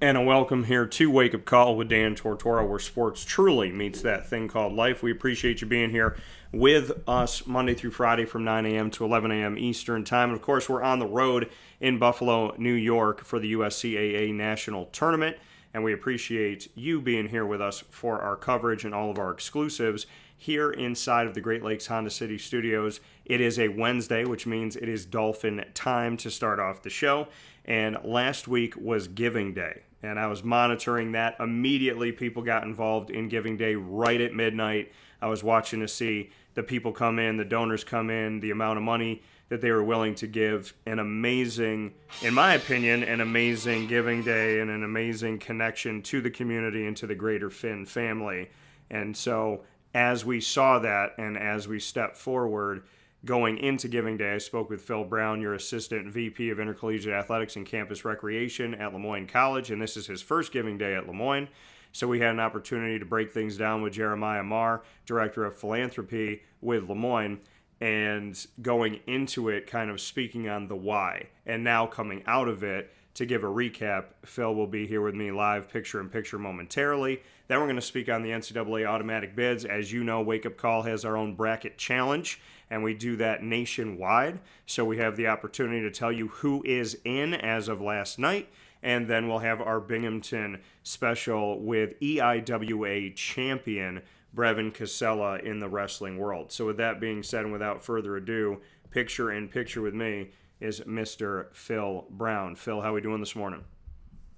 And a welcome here to Wake Up Call with Dan Tortora, where sports truly meets that thing called life. We appreciate you being here with us Monday through Friday from 9 a.m. to 11 a.m. Eastern Time. And of course, we're on the road in Buffalo, New York for the USCAA National Tournament. And we appreciate you being here with us for our coverage and all of our exclusives here inside of the Great Lakes Honda City Studios. It is a Wednesday, which means it is Dolphin time to start off the show. And last week was Giving Day. And I was monitoring that. Immediately, people got involved in Giving Day right at midnight. I was watching to see the people come in, the donors come in, the amount of money that they were willing to give. An amazing, in my opinion, an amazing Giving Day and an amazing connection to the community and to the greater Finn family. And so as we saw that and as we stepped forward, going into Giving Day, I spoke with Phil Brown, your Assistant VP of Intercollegiate Athletics and Campus Recreation at Moyne College, and this is his first Giving Day at Moyne. So we had an opportunity to break things down with Jeremiah Marr, Director of Philanthropy with Moyne, and going into it, kind of speaking on the why. And now coming out of it, to give a recap, Phil will be here with me live, picture-in-picture momentarily. Then we're going to speak on the NCAA automatic bids. As you know, Wake Up Call has our own bracket challenge, and we do that nationwide. So we have the opportunity to tell you who is in as of last night, and then we'll have our Binghamton special with EIWA Champion Brevin Cassella in the wrestling world. So with that being said, and without further ado, picture-in-picture with me is Mr. Phil Brown. Phil, how are we doing this morning?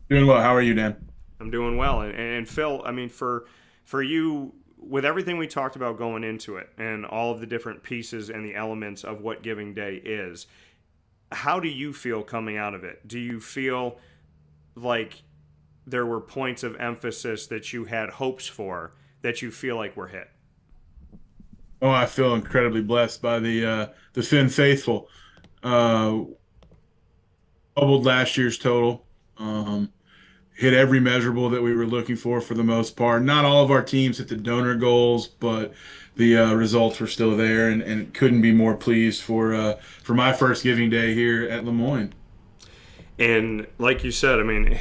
Doing well. How are you, Dan? I'm doing well. And Phil, I mean, for you, with everything we talked about going into it and all of the different pieces and the elements of what Giving Day is, how do you feel coming out of it? Do you feel like there were points of emphasis that you had hopes for that you feel like were hit? Oh, I feel incredibly blessed by the Finn faithful. Uh, Doubled last year's total. Hit every measurable that we were looking for the most part. Not all of our teams hit the donor goals, but the results were still there, and couldn't be more pleased for my first Giving Day here at Moyne. And like you said, I mean,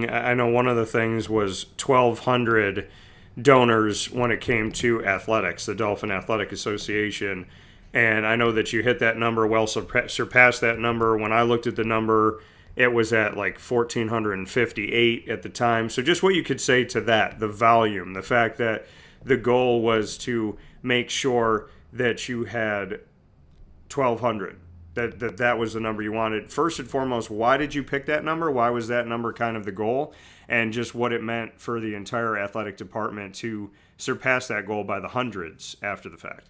I know one of the things was 1,200 donors when it came to athletics, the Dolphin Athletic Association. And I know that you hit that number, well surpassed that number. When I looked at the number, it was at like 1,458 at the time. So just what you could say to that, the volume, the fact that the goal was to make sure that you had 1,200, that was the number you wanted. First and foremost, why did you pick that number? Why was that number kind of the goal? And just what it meant for the entire athletic department to surpass that goal by the hundreds after the fact.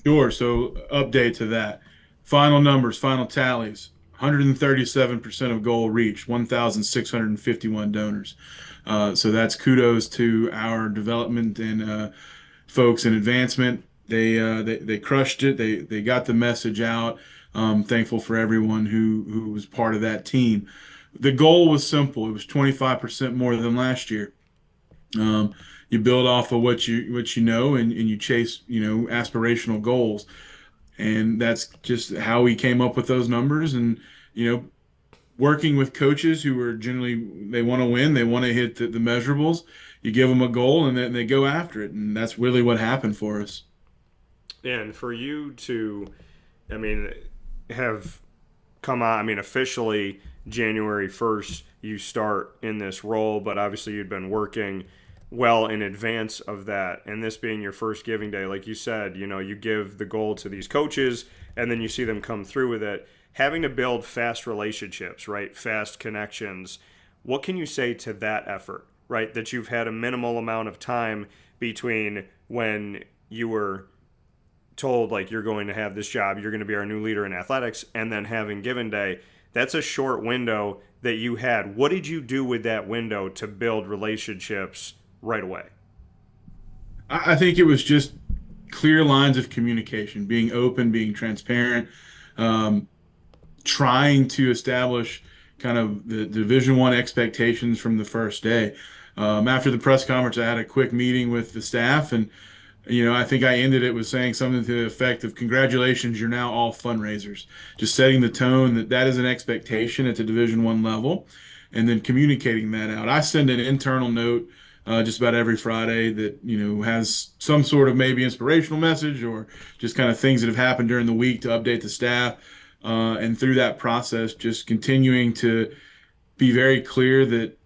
Sure. So update to that. Final numbers, final tallies. 137% of goal reached, 1,651 donors. So that's kudos to our development and folks in advancement. They crushed it. They got the message out. Thankful for everyone who was part of that team. The goal was simple. It was 25% more than last year. You build off of what you know, and you chase, aspirational goals. And that's just how we came up with those numbers. And, working with coaches who are generally, they want to win, they want to hit the measurables. You give them a goal and then they go after it. And that's really what happened for us. And for you to, I mean, have come on, I mean, officially January 1st, you start in this role, but obviously you'd been working well in advance of that, and this being your first Giving Day, like you said, you give the goal to these coaches and then you see them come through with it. Having to build fast relationships, right? Fast connections. What can you say to that effort, right? That you've had a minimal amount of time between when you were told, like, you're going to have this job, you're going to be our new leader in athletics, and then having Giving Day. That's a short window that you had. What did you do with that window to build relationships right away? I think it was just clear lines of communication, being open, being transparent, trying to establish kind of the Division I expectations from the first day. After the press conference, I had a quick meeting with the staff, and I think I ended it with saying something to the effect of, "Congratulations, you're now all fundraisers." Just setting the tone that is an expectation at the Division I level, and then communicating that out. I send an internal note just about every Friday that, has some sort of maybe inspirational message or just kind of things that have happened during the week to update the staff. And through that process, just continuing to be very clear that,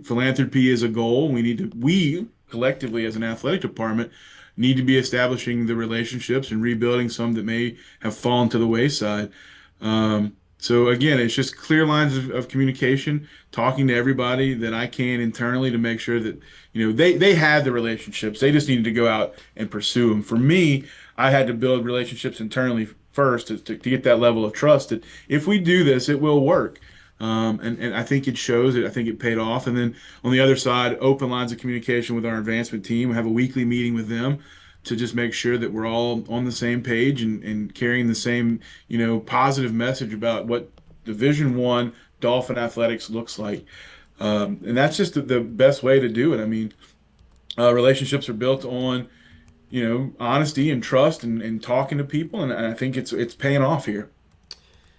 philanthropy is a goal. We collectively as an athletic department need to be establishing the relationships and rebuilding some that may have fallen to the wayside. So again, it's just clear lines of communication, talking to everybody that I can internally to make sure that, they have the relationships. They just needed to go out and pursue them. For me, I had to build relationships internally first to get that level of trust that if we do this, it will work. And I think it shows it. I think it paid off. And then on the other side, open lines of communication with our advancement team. We have a weekly meeting with them to just make sure that we're all on the same page and carrying the same, positive message about what Division I Dolphin athletics looks like. And that's just the best way to do it. I mean, relationships are built on, honesty and trust and talking to people. And I think it's paying off here.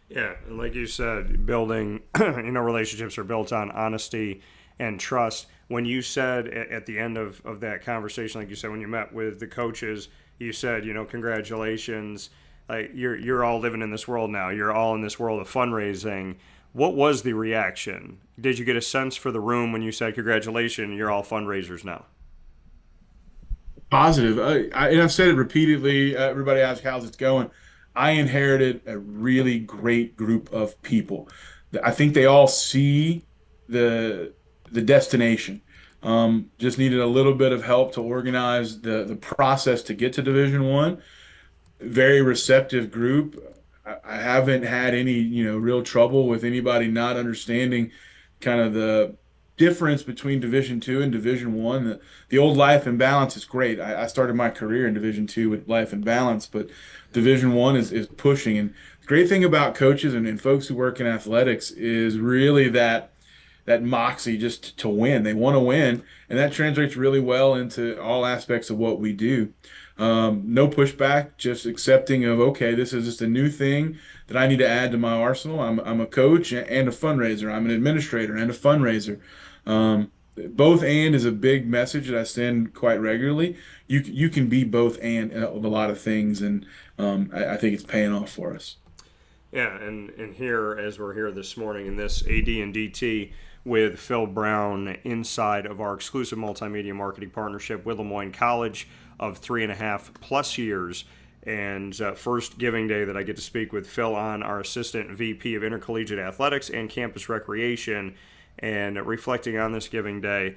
Yeah, and like you said, building, relationships are built on honesty and trust. When you said at the end of that conversation, like you said, when you met with the coaches, you said, congratulations, like you're all living in this world now. You're all in this world of fundraising. What was the reaction? Did you get a sense for the room when you said, congratulations, you're all fundraisers now? Positive. And I've said it repeatedly. Everybody asks how's it going. I inherited a really great group of people. I think they all see the destination. Just needed a little bit of help to organize the process to get to Division One. Very receptive group. I haven't had any real trouble with anybody not understanding kind of the difference between Division Two and Division One. The old life and balance is great. I started my career in Division Two with life and balance, but Division One is pushing. And the great thing about coaches and folks who work in athletics is really that moxie just to win. They want to win, and that translates really well into all aspects of what we do. No pushback, just accepting of, okay, this is just a new thing that I need to add to my arsenal. I'm a coach and a fundraiser. I'm an administrator and a fundraiser. Both and is a big message that I send quite regularly. You can be both and of a lot of things, and I think it's paying off for us. Yeah, and here, as we're here this morning in this AD&DT with Phil Brown inside of our exclusive multimedia marketing partnership with Moyne College of 3.5+ years, and first giving day that I get to speak with Phil on, our Assistant VP of Intercollegiate Athletics and Campus Recreation, and reflecting on this giving day.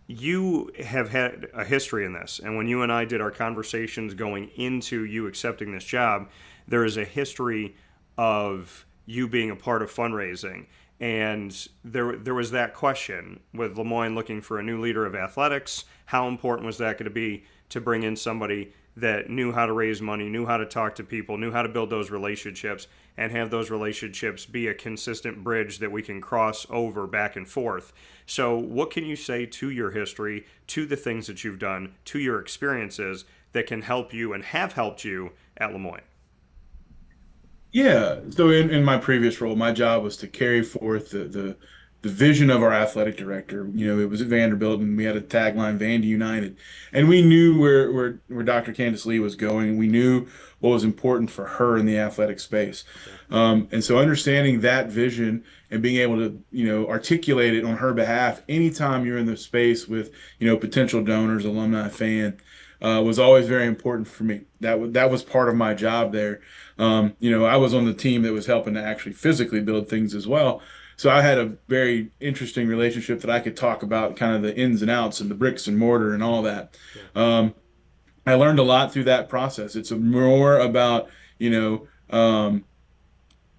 You have had a history in this, and when you and I did our conversations going into you accepting this job, there is a history of you being a part of fundraising. And there was that question with Moyne looking for a new leader of athletics. How important was that going to be to bring in somebody that knew how to raise money, knew how to talk to people, knew how to build those relationships, and have those relationships be a consistent bridge that we can cross over back and forth. So what can you say to your history, to the things that you've done, to your experiences that can help you and have helped you at Moyne? Yeah. So in my previous role, my job was to carry forth the vision of our athletic director. It was at Vanderbilt, and we had a tagline, Vandy United. And we knew where Dr. Candace Lee was going. We knew what was important for her in the athletic space. And so understanding that vision and being able to, articulate it on her behalf anytime you're in the space with, potential donors, alumni, was always very important for me. That was part of my job there. I was on the team that was helping to actually physically build things as well. So I had a very interesting relationship that I could talk about kind of the ins and outs and the bricks and mortar and all that. I learned a lot through that process. It's more about,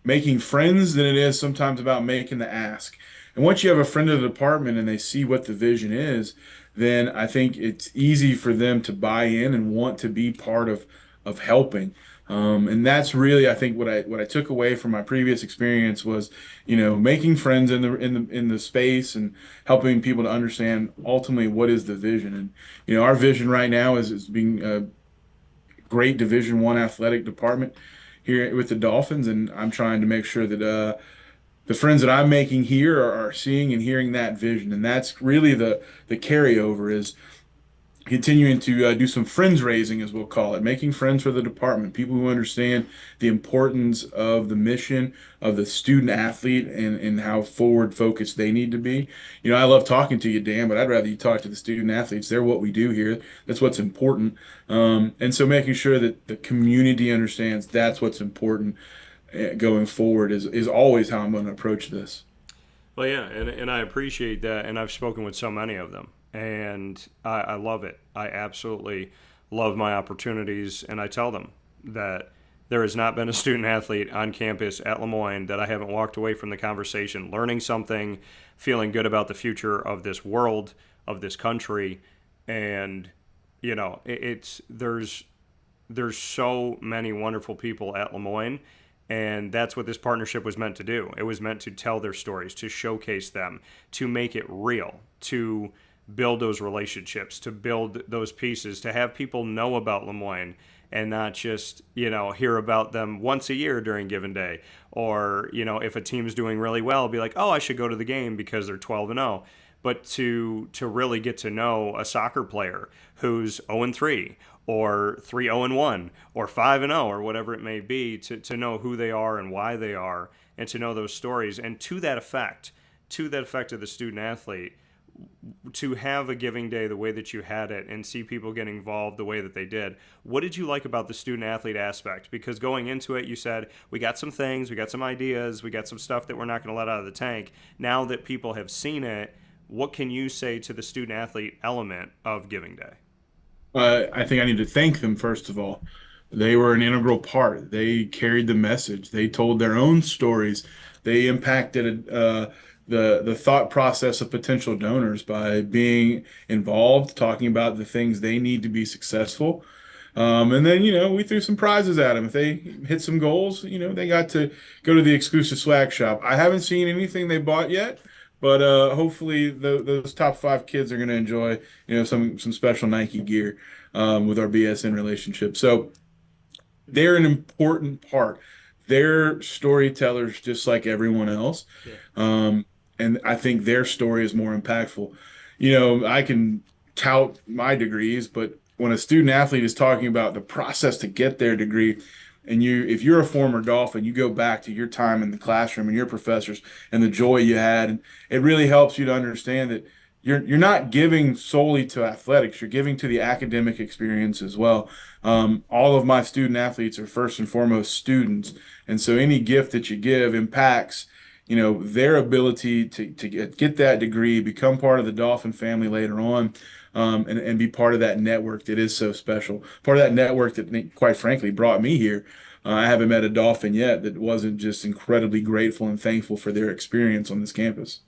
making friends than it is sometimes about making the ask. And once you have a friend of the department and they see what the vision is, then I think it's easy for them to buy in and want to be part of helping. And that's really, I think, what I took away from my previous experience was, making friends in the space and helping people to understand ultimately what is the vision. And our vision right now is being a great Division I athletic department here with the Dolphins, and I'm trying to make sure that the friends that I'm making here are seeing and hearing that vision, and that's really the carryover is continuing to do some friends raising, as we'll call it, making friends for the department, people who understand the importance of the mission of the student athlete and how forward focused they need to be. You know, I love talking to you, Dan, but I'd rather you talk to the student athletes. They're what we do here. That's what's important. And so making sure that the community understands that's what's important going forward is always how I'm going to approach this. Well, yeah, and I appreciate that, and I've spoken with so many of them, and I love it. I absolutely love my opportunities, and I tell them that there has not been a student athlete on campus at Le Moyne that I haven't walked away from the conversation learning something, feeling good about the future of this world, of this country, and you know, there's so many wonderful people at Le Moyne, and that's what this partnership was meant to do. It was meant to tell their stories, to showcase them, to make it real, to build those relationships, to build those pieces, to have people know about Le Moyne and not just, you know, hear about them once a year during given day. Or, you know, if a team's doing really well, be like, oh, I should go to the game because they're 12-0. But to really get to know a soccer player who's 0-3 or 3-0-1 or 5-0 or whatever it may be, to know who they are and why they are, and to know those stories. And to that effect of the student athlete, to have a giving day the way that you had it and see people get involved the way that they did. What did you like about the student athlete aspect? Because going into it, you said, we got some things, we got some ideas, we got some stuff that we're not going to let out of the tank. Now that people have seen it, what can you say to the student athlete element of giving day? I think I need to thank them, first of all. They were an integral part. They carried the message. They told their own stories. They impacted the thought process of potential donors by being involved, talking about the things they need to be successful. And then, you know, we threw some prizes at them. If they hit some goals, you know, they got to go to the exclusive swag shop. I haven't seen anything they bought yet, but hopefully those top five kids are going to enjoy, you know, some special Nike gear with our BSN relationship. So they're an important part. They're storytellers just like everyone else. Yeah. And I think their story is more impactful. You know, I can tout my degrees, but when a student athlete is talking about the process to get their degree, and if you're a former Dolphin, you go back to your time in the classroom and your professors and the joy you had, and it really helps you to understand that you're not giving solely to athletics, you're giving to the academic experience as well. All of my student athletes are first and foremost students, and so any gift that you give impacts, you know, their ability to get that degree, become part of the Dolphin family later on, and be part of that network that is so special. Part of that network that, quite frankly, brought me here. I haven't met a Dolphin yet that wasn't just incredibly grateful and thankful for their experience on this campus.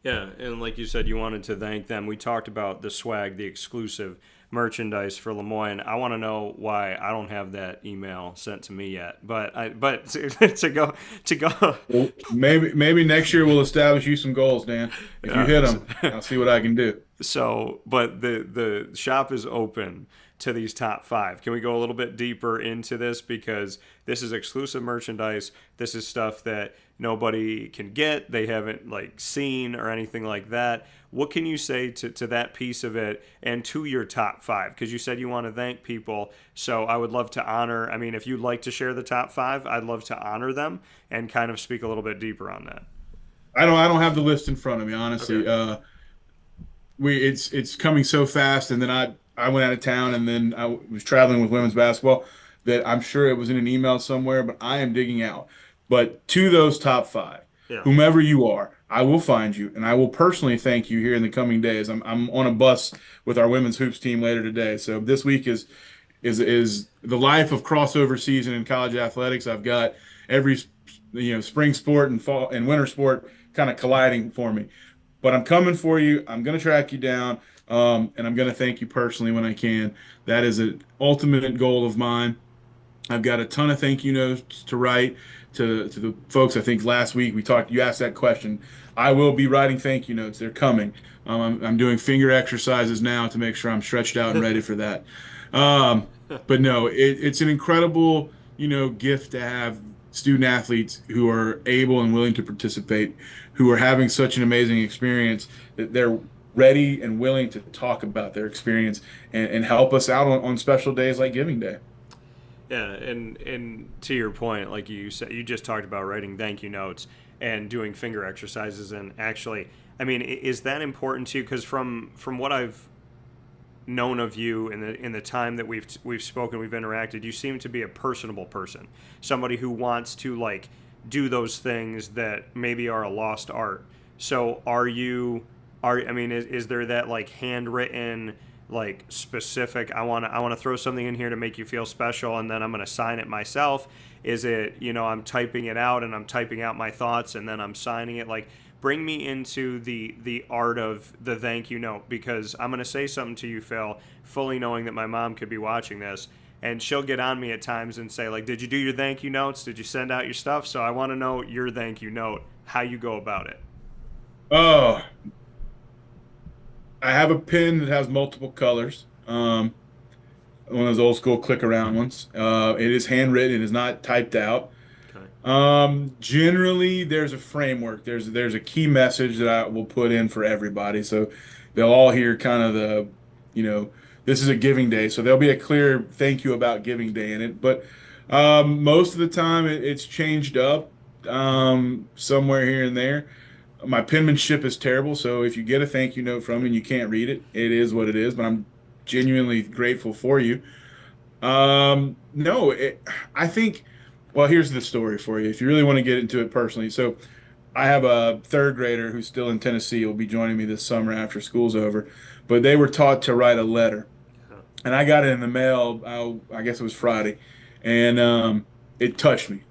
Yeah, and like you said, you wanted to thank them. We talked about the swag, the exclusive merchandise for Le Moyne. I want to know why I don't have that email sent to me yet. But to go. Well, maybe next year we'll establish you some goals, Dan. If you hit them, I'll see what I can do. So, but the shop is open to these top five. Can we go a little bit deeper into this, because this is exclusive merchandise. This is stuff that nobody can get. They haven't like seen or anything like that. What can you say to that piece of it and to your top five? Because you said you want to thank people. So I would love to honor. I mean, if you'd like to share the top five, I'd love to honor them and kind of speak a little bit deeper on that. I don't have the list in front of me, honestly. Okay. It's coming so fast, and then I went out of town, and then I was traveling with women's basketball, that I'm sure it was in an email somewhere, but I am digging out. But to those top five, Yeah. whomever you are, I will find you, and I will personally thank you here in the coming days. I'm on a bus with our women's hoops team later today, so this week is the life of crossover season in college athletics. I've got every spring sport and fall and winter sport kind of colliding for me. But I'm coming for you. I'm going to track you down, and I'm going to thank you personally when I can. That is an ultimate goal of mine. I've got a ton of thank you notes to write to the folks. I think last week you asked that question. I will be writing thank you notes. They're coming. I'm doing finger exercises now to make sure I'm stretched out and ready for that. But no, it's an incredible, gift to have student athletes who are able and willing to participate, who are having such an amazing experience that they're ready and willing to talk about their experience and help us out on special days like Giving Day. Yeah, and to your point, like you said, you just talked about writing thank you notes and doing finger exercises, and actually, I mean, is that important to you? Because from what I've known of you in the time that we've spoken, we've interacted, you seem to be a personable person, somebody who wants to like do those things that maybe are a lost art. So are you? I mean, is there that like handwritten? Like specific, I want to throw something in here to make you feel special, and then I'm going to sign it myself? Is it, I'm typing it out and I'm typing out my thoughts and then I'm signing it? Like, bring me into the art of the thank you note, because I'm going to say something to you, Phil, fully knowing that my mom could be watching this, and she'll get on me at times and say, like, did you do your thank you notes? Did you send out your stuff? So I want to know your thank you note, how you go about it. Oh, I have a pen that has multiple colors. One of those old school click around ones. It is handwritten. It is not typed out. Okay. Generally, there's a framework. There's a key message that I will put in for everybody, so they'll all hear kind of you know, this is a Giving Day, so there'll be a clear thank you about Giving Day in it. But most of the time, it's changed up somewhere here and there. My penmanship is terrible, so if you get a thank you note from me and you can't read it, it is what it is. But I'm genuinely grateful for you. No, I think, well, here's the story for you if you really want to get into it personally. So, I have a third grader who's still in Tennessee, will be joining me this summer after school's over, but they were taught to write a letter. And I got it in the mail, I guess it was Friday, and it touched me.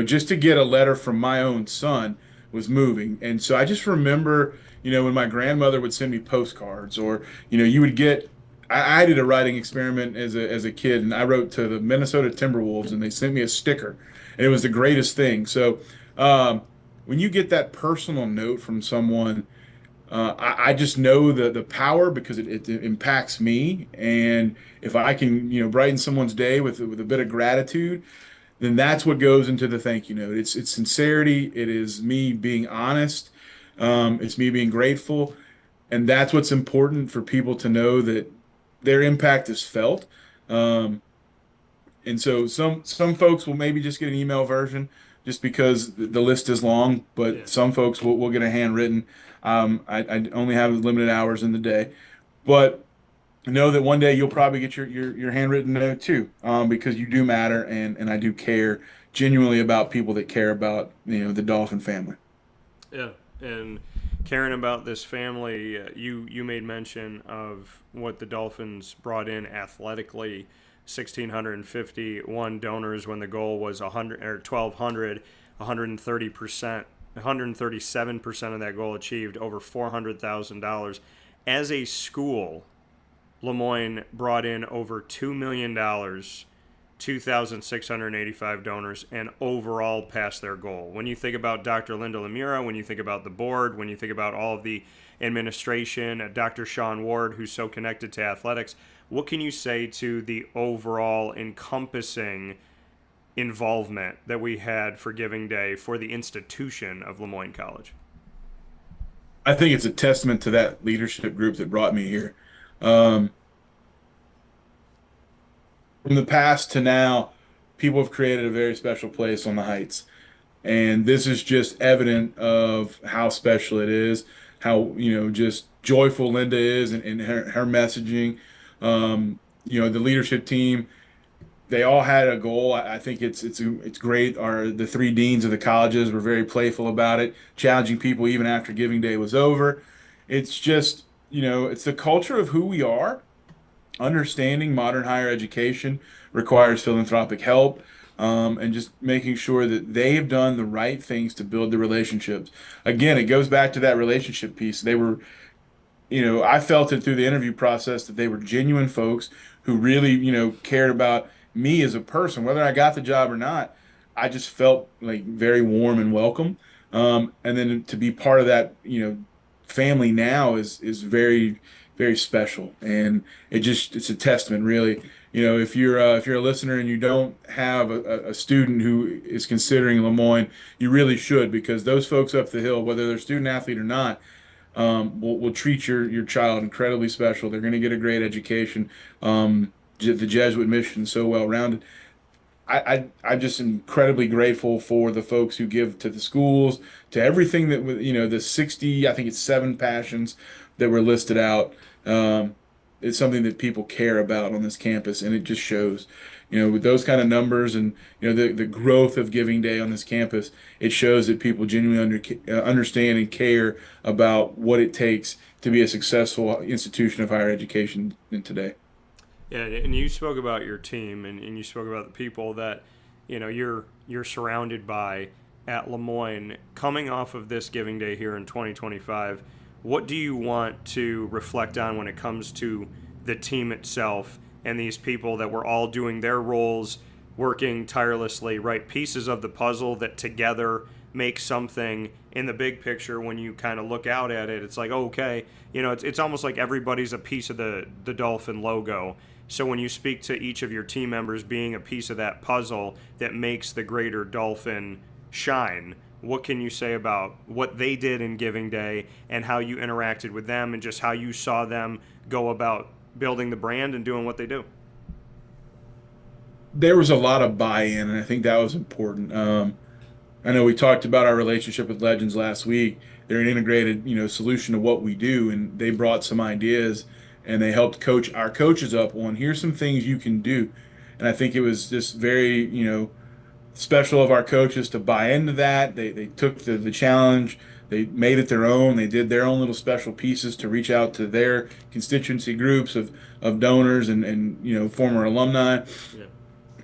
Just to get a letter from my own son was moving. And so I just remember, when my grandmother would send me postcards, or, you would get, I did a writing experiment as a kid, and I wrote to the Minnesota Timberwolves, and they sent me a sticker, and it was the greatest thing. So when you get that personal note from someone, I just know the power, because it impacts me, and if I can brighten someone's day with a bit of gratitude, then that's what goes into the thank you note. It's sincerity. It is me being honest. It's me being grateful, and that's what's important for people to know, that their impact is felt. Um, and so some folks will maybe just get an email version just because the list is long, Yeah. but some folks will get a handwritten. I only have limited hours in the day, but know that one day you'll probably get your handwritten note too, because you do matter, and I do care genuinely about people that care about the Dolphin family. Yeah, and caring about this family, you made mention of what the Dolphins brought in athletically: 1,651 donors when the goal was 100 or 1,200, 130%, 137% of that goal achieved, over $400,000. As a school, Lemoyne brought in over $2 million, 2,685 donors, and overall passed their goal. When you think about Dr. Linda Lemura, when you think about the board, when you think about all of the administration, Dr. Sean Ward, who's so connected to athletics, what can you say to the overall encompassing involvement that we had for Giving Day for the institution of Lemoyne College? I think it's a testament to that leadership group that brought me here. Um, from the past to now, people have created a very special place on the Heights. And this is just evident of how special it is, how, just joyful Linda is, and her messaging. The leadership team, they all had a goal. I think it's great. The three deans of the colleges were very playful about it, challenging people even after Giving Day was over. It's just, it's the culture of who we are. Understanding modern higher education requires philanthropic help, and just making sure that they have done the right things to build the relationships. Again, it goes back to that relationship piece. They were, I felt it through the interview process that they were genuine folks who really, cared about me as a person, whether I got the job or not. I just felt like very warm and welcome. And then to be part of that, family now is very very special, and it's a testament, really. If you're a listener and you don't have a student who is considering Lemoyne, you really should, because those folks up the hill, whether they're student athlete or not, will treat your child incredibly special. They're going to get a great education. The Jesuit mission is so well rounded. I'm just incredibly grateful for the folks who give to the schools, to everything that the 60, I think it's 7 passions that were listed out. It's something that people care about on this campus, and it just shows. With those kind of numbers, and the growth of Giving Day on this campus, it shows that people genuinely understand and care about what it takes to be a successful institution of higher education in today. Yeah, and you spoke about your team, and you spoke about the people that you're surrounded by at Lemoyne. Coming off of this Giving Day here in 2025, what do you want to reflect on when it comes to the team itself and these people that were all doing their roles, working tirelessly, right? Pieces of the puzzle that together make something in the big picture. When you kind of look out at it, it's like, okay, it's almost like everybody's a piece of the Dolphin logo. So when you speak to each of your team members being a piece of that puzzle that makes the greater Dolphin shine, what can you say about what they did in Giving Day and how you interacted with them and just how you saw them go about building the brand and doing what they do? There was a lot of buy-in, and I think that was important. I know we talked about our relationship with Legends last week. They're an integrated, solution to what we do, and they brought some ideas, and they helped coach our coaches up on, here's some things you can do. And I think it was just very, special of our coaches to buy into that. They took the challenge, they made it their own, they did their own little special pieces to reach out to their constituency groups of donors and former alumni, Yeah.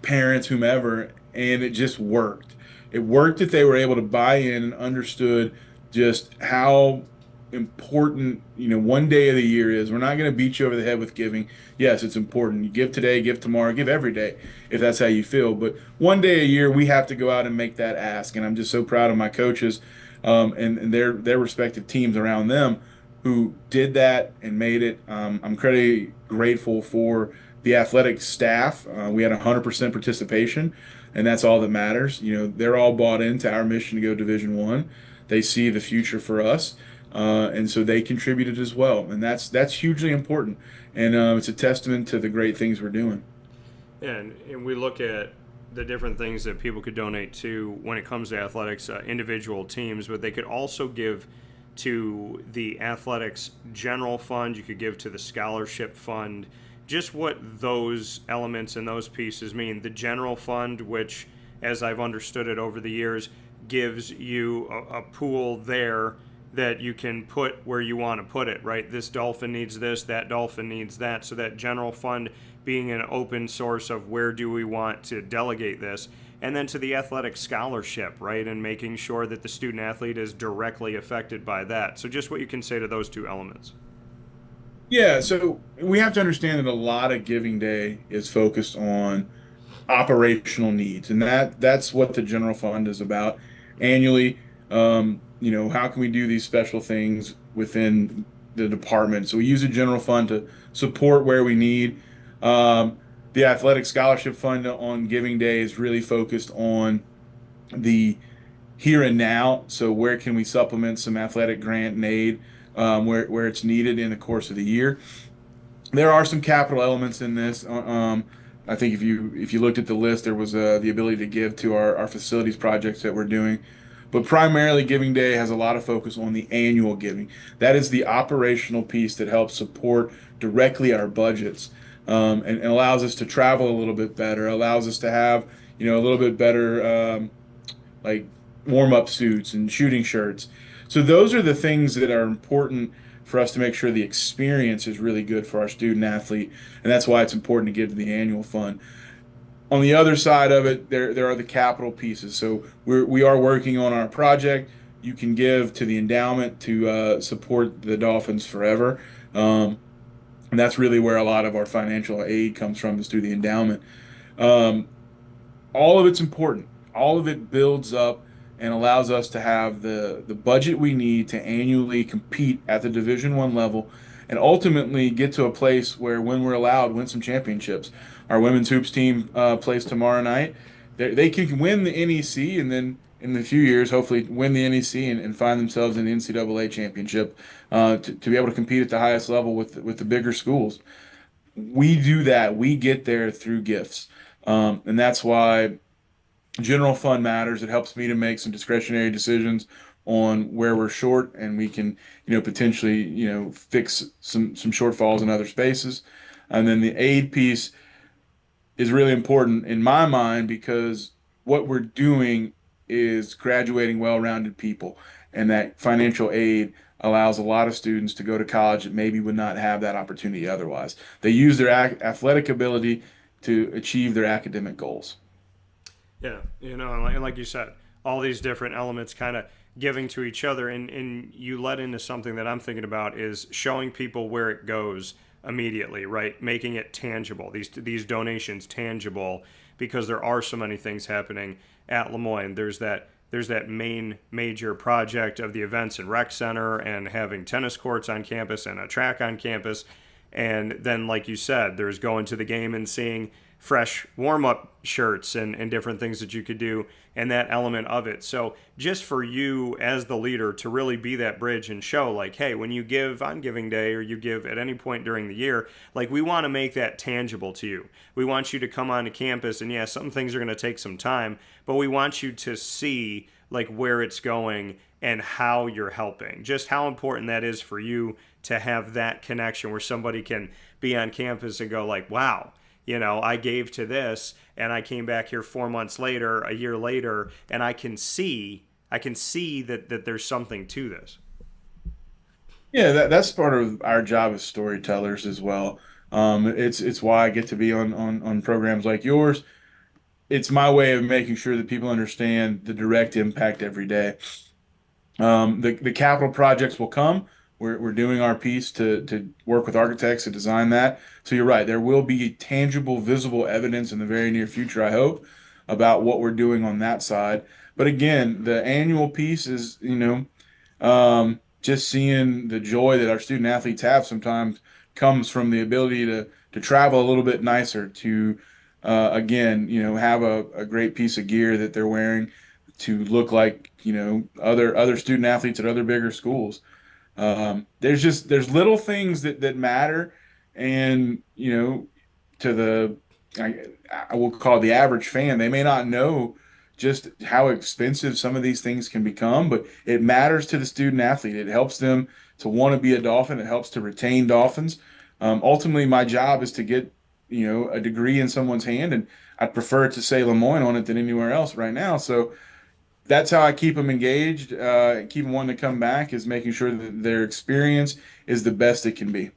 parents, whomever, and it just worked. It worked that they were able to buy in and understood just how important one day of the year is. We're not going to beat you over the head with giving. Yes, it's important. You give today, give tomorrow, give every day if that's how you feel. But one day a year, we have to go out and make that ask. And I'm just so proud of my coaches and their respective teams around them who did that and made it. I'm incredibly grateful for the athletic staff. We had 100% participation, and that's all that matters. They're all bought into our mission to go Division I. They see the future for us. And so they contributed as well, and that's hugely important, and it's a testament to the great things we're doing. And we look at the different things that people could donate to when it comes to athletics, individual teams, but they could also give to the athletics general fund. You could give to the scholarship fund. Just what those elements and those pieces mean. The general fund, which, as I've understood it over the years, gives you a pool there that you can put where you want to put it, right? This Dolphin needs this, that Dolphin needs that. So that general fund being an open source of where do we want to delegate this. And then to the athletic scholarship, right? And making sure that the student athlete is directly affected by that. So just what you can say to those two elements. Yeah, so we have to understand that a lot of Giving Day is focused on operational needs, and that's what the general fund is about annually. How can we do these special things within the department? So we use the general fund to support where we need. The athletic scholarship fund on Giving Day is really focused on the here and now. So where can we supplement some athletic grant and aid where it's needed in the course of the year? There are some capital elements in this. I think if you looked at the list, there was the ability to give to our facilities projects that we're doing. But primarily, Giving Day has a lot of focus on the annual giving. That is the operational piece that helps support directly our budgets and allows us to travel a little bit better, allows us to have a little bit better like warm-up suits and shooting shirts. So those are the things that are important for us to make sure the experience is really good for our student athlete, and that's why it's important to give to the annual fund. On the other side of it, there are the capital pieces. So we are working on our project. You can give to the endowment to support the Dolphins forever. And that's really where a lot of our financial aid comes from, is through the endowment. All of it's important. All of it builds up and allows us to have the budget we need to annually compete at the Division I level and ultimately get to a place where, when we're allowed, win some championships. Our women's hoops team plays tomorrow night. They can win the NEC, and then in a few years, hopefully, win the NEC and find themselves in the NCAA championship to be able to compete at the highest level with the bigger schools. We do that. We get there through gifts, and that's why general fund matters. It helps me to make some discretionary decisions on where we're short, and we can, potentially, fix some shortfalls in other spaces. And then the aid piece is really important in my mind because what we're doing is graduating well-rounded people, and that financial aid allows a lot of students to go to college that maybe would not have that opportunity otherwise. They use their athletic ability to achieve their academic goals. Yeah, and like you said, all these different elements kind of giving to each other, and you led into something that I'm thinking about is showing people where it goes immediately, right? Making it tangible, these donations tangible, because there are so many things happening at Moyne. There's that main major project of the events and rec center and having tennis courts on campus and a track on campus. And then, like you said, there's going to the game and seeing fresh warm-up shirts and different things that you could do and that element of it. So just for you as the leader to really be that bridge and show, like, hey, when you give on giving day or you give at any point during the year, like, we want to make that tangible to you. We want you to come onto campus, and yeah, some things are going to take some time, but we want you to see like where it's going and how you're helping, just how important that is for you to have that connection where somebody can be on campus and go like, wow, I gave to this and I came back here 4 months later, a year later, and I can see that there's something to this. Yeah, that's part of our job as storytellers as well. It's why I get to be on programs like yours. It's my way of making sure that people understand the direct impact every day. The capital projects will come. We're doing our piece to work with architects to design that. So you're right. There will be tangible, visible evidence in the very near future, I hope, about what we're doing on that side. But again, the annual piece is, just seeing the joy that our student athletes have sometimes comes from the ability to travel a little bit nicer, to again, have a great piece of gear that they're wearing to look like, other student athletes at other bigger schools. There's little things that matter, and to I will call the average fan, they may not know just how expensive some of these things can become, but it matters to the student athlete. It helps them to want to be a Dolphin. It helps to retain Dolphins. Ultimately, my job is to get a degree in someone's hand, and I'd prefer to say Moyne on it than anywhere else right now. So that's how I keep them engaged, keep them wanting to come back, is making sure that their experience is the best it can be.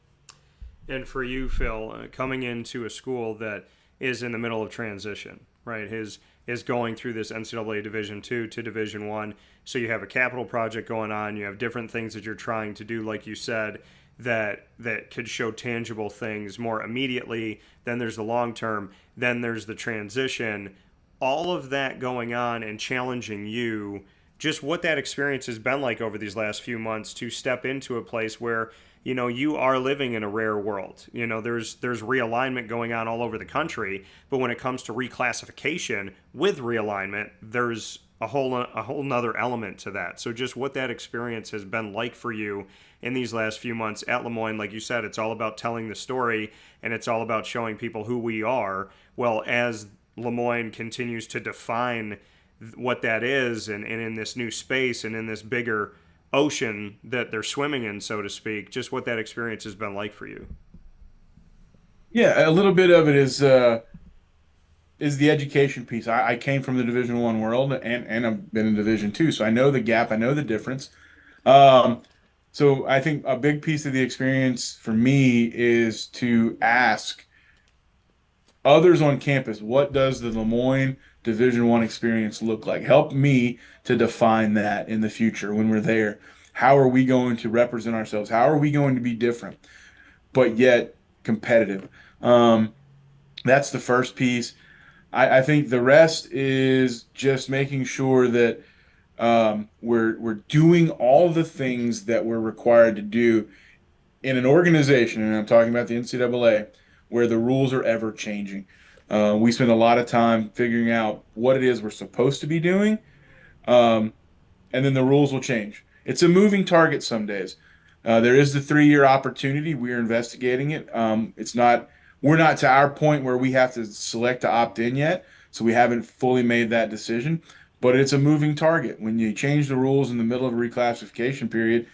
And for you, Phil, coming into a school that is in the middle of transition, right? Is going through this NCAA Division II to Division I. So you have a capital project going on. You have different things that you're trying to do, like you said, that could show tangible things more immediately. Then there's the long term. Then there's the transition. All of that going on and challenging you, just what that experience has been like over these last few months to step into a place where you are living in a rare world. There's realignment going on all over the country, but when it comes to reclassification with realignment, there's a whole nother element to that. So just what that experience has been like for you in these last few months at Moyne. Like you said, it's all about telling the story, and it's all about showing people who we are. Well, as Moyne continues to define what that is, and in this new space and in this bigger ocean that they're swimming in, so to speak, just what that experience has been like for you. Yeah, a little bit of it is the education piece. I came from the Division I world, and I've been in Division II, so I know the gap, I know the difference. Um, so I think a big piece of the experience for me is to ask others on campus, what does the Moyne Division I experience look like? Help me to define that in the future when we're there. How are we going to represent ourselves? How are we going to be different, but yet competitive? That's the first piece. I think the rest is just making sure that we're doing all the things that we're required to do in an organization, and I'm talking about the NCAA, where the rules are ever changing. We spend a lot of time figuring out what it is we're supposed to be doing, um, and then the rules will change. It's a moving target some days. There is the 3-year opportunity. We are investigating it. We're not to our point where we have to select to opt in yet, so we haven't fully made that decision. But it's a moving target. When you change the rules in the middle of a reclassification period,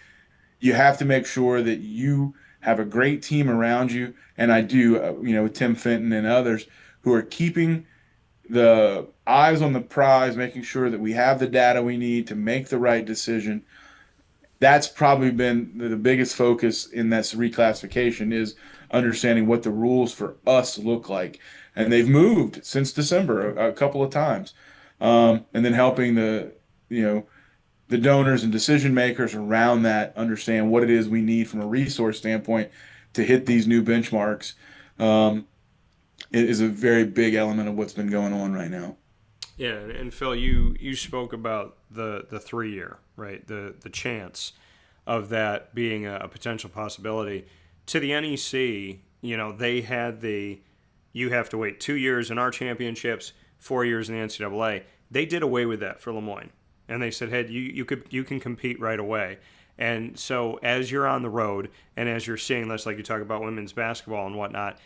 you have to make sure that you have a great team around you. And I do, with Tim Fenton and others who are keeping the eyes on the prize, making sure that we have the data we need to make the right decision. That's probably been the biggest focus in that reclassification is understanding what the rules for us look like. And they've moved since December a couple of times. And then helping you know, the donors and decision makers around that understand what it is we need from a resource standpoint to hit these new benchmarks. It is a very big element of what's been going on right now. Yeah, and Phil, you spoke about the 3-year, right? The chance of that being a potential possibility. To the NEC, they had you have to wait 2 years in our championships, 4 years in the NCAA. They did away with that for Lemoyne, and they said, "Hey, you can compete right away." And so as you're on the road and as you're seeing this, like you talk about women's basketball and whatnot,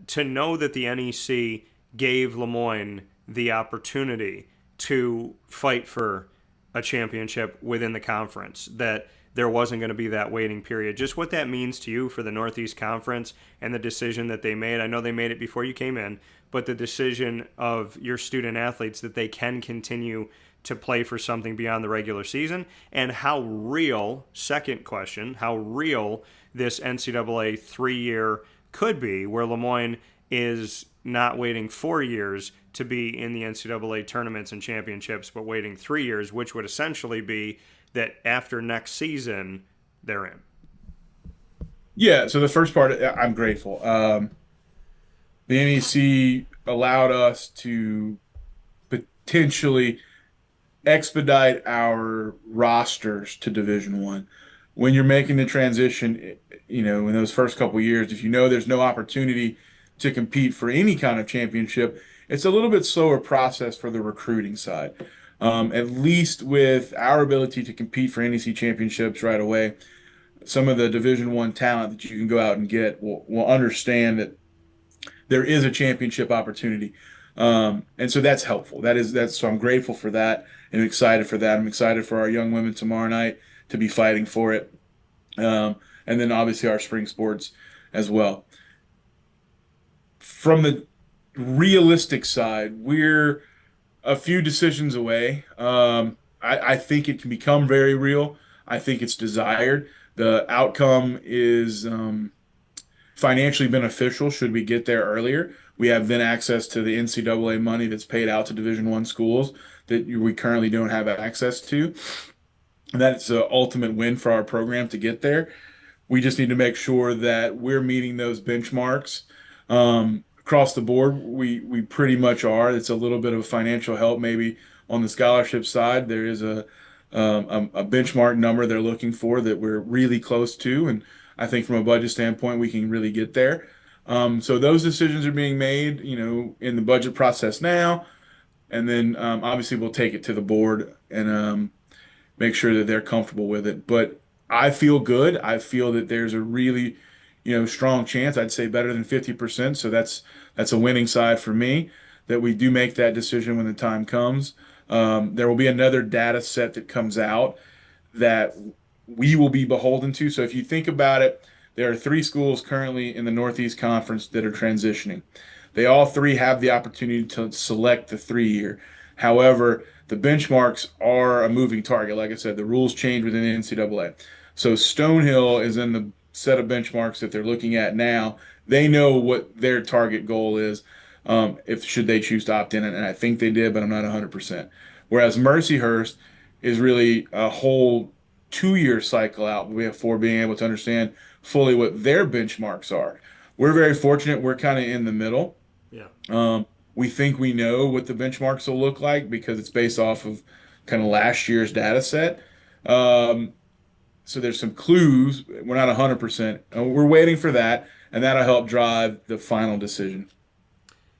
to know that the NEC gave Lemoyne the opportunity to fight for a championship within the conference, that there wasn't going to be that waiting period. Just what that means to you for the Northeast Conference and the decision that they made. I know they made it before you came in, but the decision of your student athletes that they can continue to play for something beyond the regular season, and how real, second question, how real this NCAA 3-year could be, where Lemoyne is not waiting 4 years to be in the NCAA tournaments and championships, but waiting 3 years, which would essentially be that after next season, they're in. Yeah, so the first part, I'm grateful. The NEC allowed us to potentially expedite our rosters to Division One. When you're making the transition, in those first couple of years, if you know there's no opportunity to compete for any kind of championship, it's a little bit slower process for the recruiting side. At least with our ability to compete for NEC championships right away, some of the Division One talent that you can go out and get will understand that there is a championship opportunity. And so that's helpful. So I'm grateful for that and excited for that. I'm excited for our young women tomorrow night to be fighting for it. And then obviously our spring sports as well. From the realistic side, we're a few decisions away. I think it can become very real. I think it's desired. The outcome is financially beneficial should we get there earlier. We have then access to the NCAA money that's paid out to Division One schools that we currently don't have access to. And that's an ultimate win for our program to get there. We just need to make sure that we're meeting those benchmarks. Across the board, we pretty much are. It's a little bit of financial help maybe on the scholarship side. There is a benchmark number they're looking for that we're really close to, and I think from a budget standpoint, we can really get there. So those decisions are being made, in the budget process now, and then obviously we'll take it to the board and make sure that they're comfortable with it. But I feel good. I feel that there's a really, strong chance. I'd say better than 50%. So that's a winning side for me that we do make that decision when the time comes. There will be another data set that comes out that we will be beholden to. So if you think about it, there are 3 schools currently in the Northeast Conference that are transitioning. They all 3 have the opportunity to select the 3-year. However, the benchmarks are a moving target. Like I said, the rules change within the NCAA. So Stonehill is in the set of benchmarks that they're looking at now. They know what their target goal is, if should they choose to opt in, and I think they did, but I'm not 100%. Whereas Mercyhurst is really a whole 2-year cycle out before being able to understand fully what their benchmarks are. We're very fortunate. We're kind of in the middle. Yeah. We think we know what the benchmarks will look like because it's based off of kind of last year's data set. so there's some clues. We're not 100%. We're waiting for that, and that'll help drive the final decision.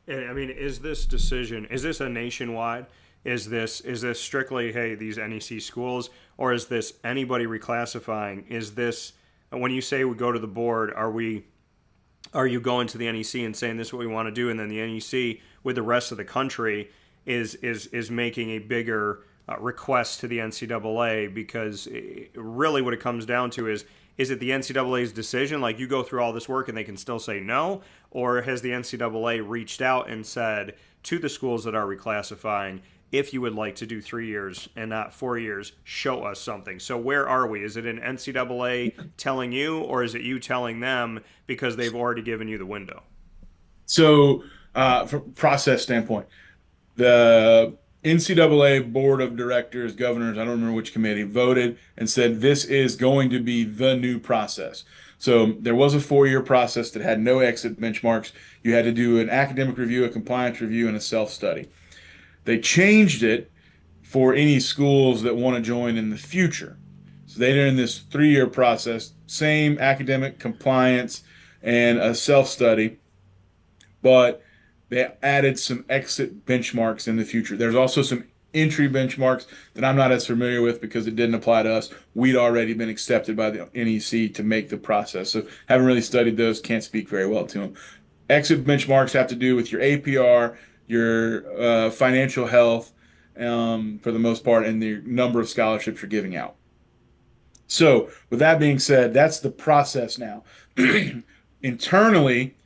And I mean, is this a nationwide? Is this strictly, hey, these NEC schools, or is this anybody reclassifying? Is this, when you say we go to the board, are you going to the NEC and saying this is what we want to do, and then the NEC with the rest of the country is making a bigger request to the NCAA? Because really what it comes down to is it the NCAA's decision, like you go through all this work and they can still say no, or has the NCAA reached out and said to the schools that are reclassifying, if you would like to do 3 years and not 4 years, show us something? So where are we? Is it an NCAA telling you, or is it you telling them because they've already given you the window? So, from a process standpoint, the NCAA board of directors, governors, I don't remember which committee, voted and said this is going to be the new process. So there was a 4-year process that had no exit benchmarks. You had to do an academic review, a compliance review, and a self-study. They changed it for any schools that want to join in the future. So they're in this 3-year process, same academic compliance and a self-study, but they added some exit benchmarks in the future. There's also some entry benchmarks that I'm not as familiar with because it didn't apply to us. We'd already been accepted by the NEC to make the process. So haven't really studied those, can't speak very well to them. Exit benchmarks have to do with your APR, your financial health, for the most part, and the number of scholarships you're giving out. So with that being said, that's the process now. Internally,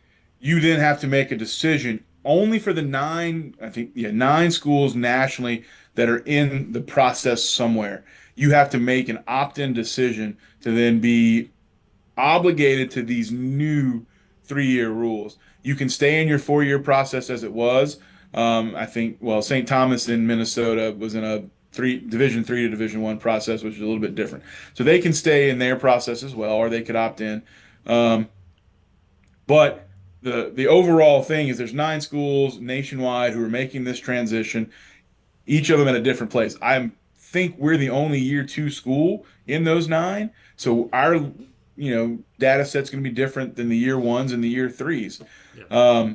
you then have to make a decision only for the 9 schools nationally that are in the process somewhere. You have to make an opt-in decision to then be obligated to these new 3-year rules. You can stay in your 4-year process as it was. I think, well, St. Thomas in Minnesota was in a Division 3 to Division 1 process, which is a little bit different. So they can stay in their process as well, or they could opt in. But the overall thing is there's 9 schools nationwide who are making this transition, each of them in a different place. I think we're the only year 2 school in those 9. So our, data set's going to be different than the year 1s and the year 3s. Yeah.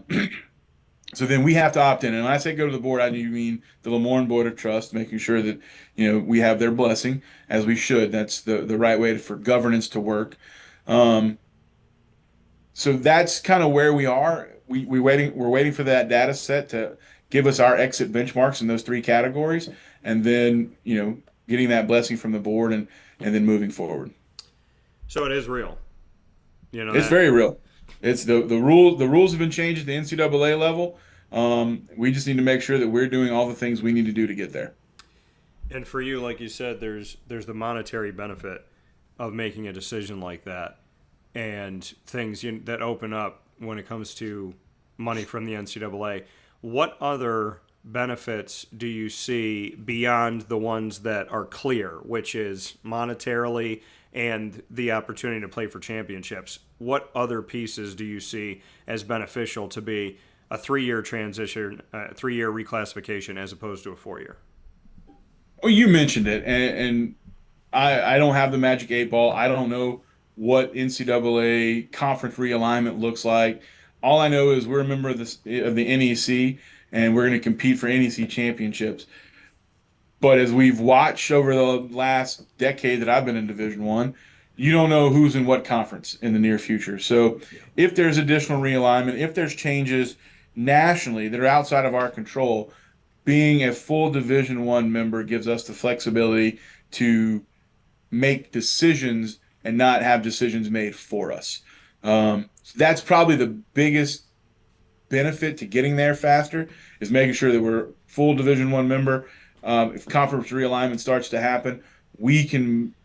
So then we have to opt in. And when I say go to the board, I do mean the Lemoyne Board of Trust, making sure that, we have their blessing, as we should. That's the right way for governance to work. So that's kind of where we are. We're waiting for that data set to give us our exit benchmarks in those 3 categories, and then, getting that blessing from the board and then moving forward. So it is real. It's very real. It's the rules have been changed at the NCAA level. We just need to make sure that we're doing all the things we need to do to get there. And for you, like you said, there's the monetary benefit of making a decision like that, and things that open up when it comes to money from the NCAA. What other benefits do you see beyond the ones that are clear, which is monetarily and the opportunity to play for championships? What other pieces do you see as beneficial to be a 3-year transition, 3-year reclassification as opposed to a 4-year? Well, you mentioned it, and I don't have the magic 8 ball. I don't know what NCAA conference realignment looks like. All I know is we're a member of the NEC, and we're going to compete for NEC championships. But as we've watched over the last decade that I've been in Division I, you don't know who's in what conference in the near future. So if there's additional realignment, if there's changes nationally that are outside of our control, being a full Division I member gives us the flexibility to make decisions and not have decisions made for us. So that's probably the biggest benefit to getting there faster, is making sure that we're full Division I member. If conference realignment starts to happen, we can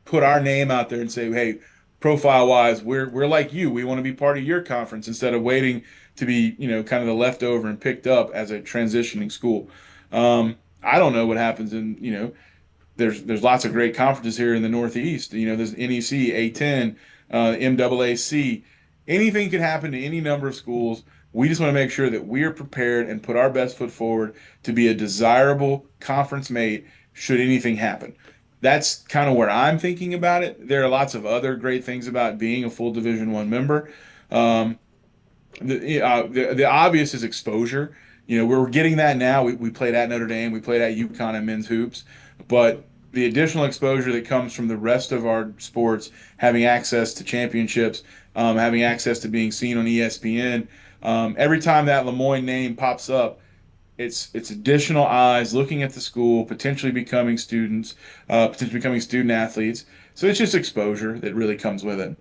put our name out there and say, hey, profile-wise, we're like you. We want to be part of your conference instead of waiting to be, kind of the leftover and picked up as a transitioning school. I don't know what happens in, there's lots of great conferences here in the Northeast. There's NEC, A10, MAAC. Anything could happen to any number of schools. We just want to make sure that we're prepared and put our best foot forward to be a desirable conference mate should anything happen. that's kind of where I'm thinking about it. There are lots of other great things about being a full Division One member. Um, the obvious is exposure. We're getting that now. We played at Notre Dame, we played at UConn in men's hoops, but the additional exposure that comes from the rest of our sports, having access to championships, having access to being seen on ESPN. Every time that Lemoyne name pops up, it's additional eyes looking at the school, potentially becoming student athletes. So it's just exposure that really comes with it.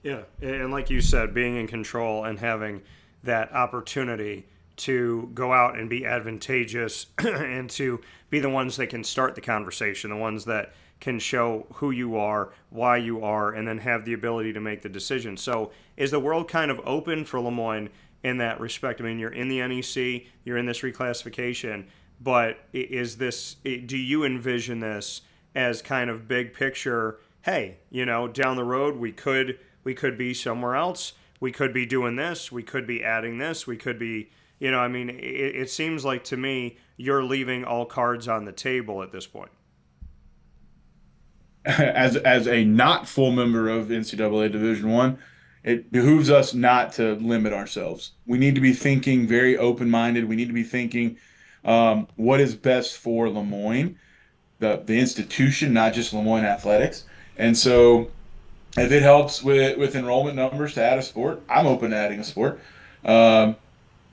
Yeah, and like you said, being in control and having that opportunity to go out and be advantageous and to be the ones that can start the conversation, the ones that can show who you are, why you are, and then have the ability to make the decision. So is the world kind of open for Lemoyne in that respect? I mean, you're in the NEC, you're in this reclassification, but do you envision this as kind of big picture, hey, down the road we could be somewhere else. We could be doing this. We could be adding this. We could be, I mean, it seems like to me you're leaving all cards on the table at this point. As a not full member of NCAA Division One, it behooves us not to limit ourselves. We need to be thinking very open-minded. We need to be thinking what is best for Lemoyne, the institution, not just Lemoyne athletics. And so if it helps with enrollment numbers to add a sport, I'm open to adding a sport. Um,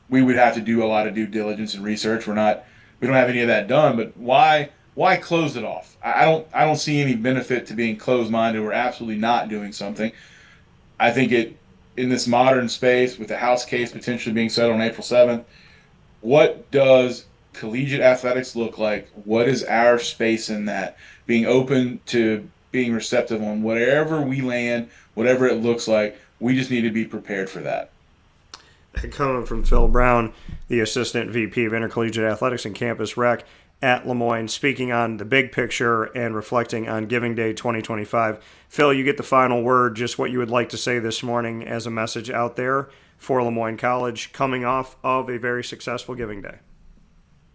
we would have to do a lot of due diligence and research. We don't have any of that done, but why close it off? I don't see any benefit to being closed-minded. We're absolutely not doing something. I think in this modern space with the House case potentially being settled on April 7th, what does collegiate athletics look like? What is our space in that? Being open to being receptive on whatever we land, whatever it looks like, we just need to be prepared for that. Coming from Phil Brown, the Assistant VP of Intercollegiate Athletics and Campus Rec at Lemoyne, speaking on the big picture and reflecting on Giving Day 2025. Phil, you get the final word, just what you would like to say this morning as a message out there for Lemoyne College coming off of a very successful Giving Day.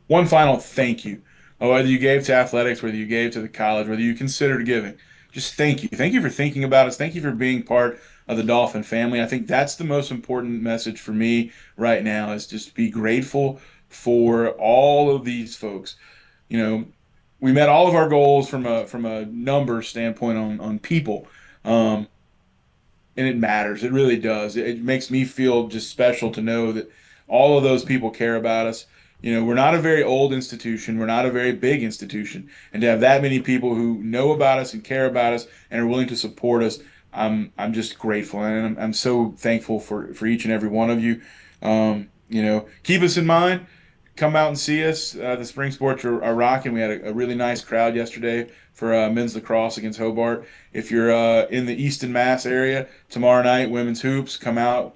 One final thank you. Whether you gave to athletics, whether you gave to the college, whether you considered giving, just thank you. Thank you for thinking about us. Thank you for being part of the Dolphin family. I think that's the most important message for me right now is just be grateful for all of these folks. You know, we met all of our goals from a number standpoint on people. Um, and it matters. It really does. It makes me feel just special to know that all of those people care about us. We're not a very old institution. We're not a very big institution, and to have that many people who know about us and care about us and are willing to support us, I'm just grateful, and I'm so thankful for each and every one of you. Keep us in mind. Come out and see us. The spring sports are rocking. We had a really nice crowd yesterday for men's lacrosse against Hobart. If you're in the Easton, Mass area tomorrow night, women's hoops, come out,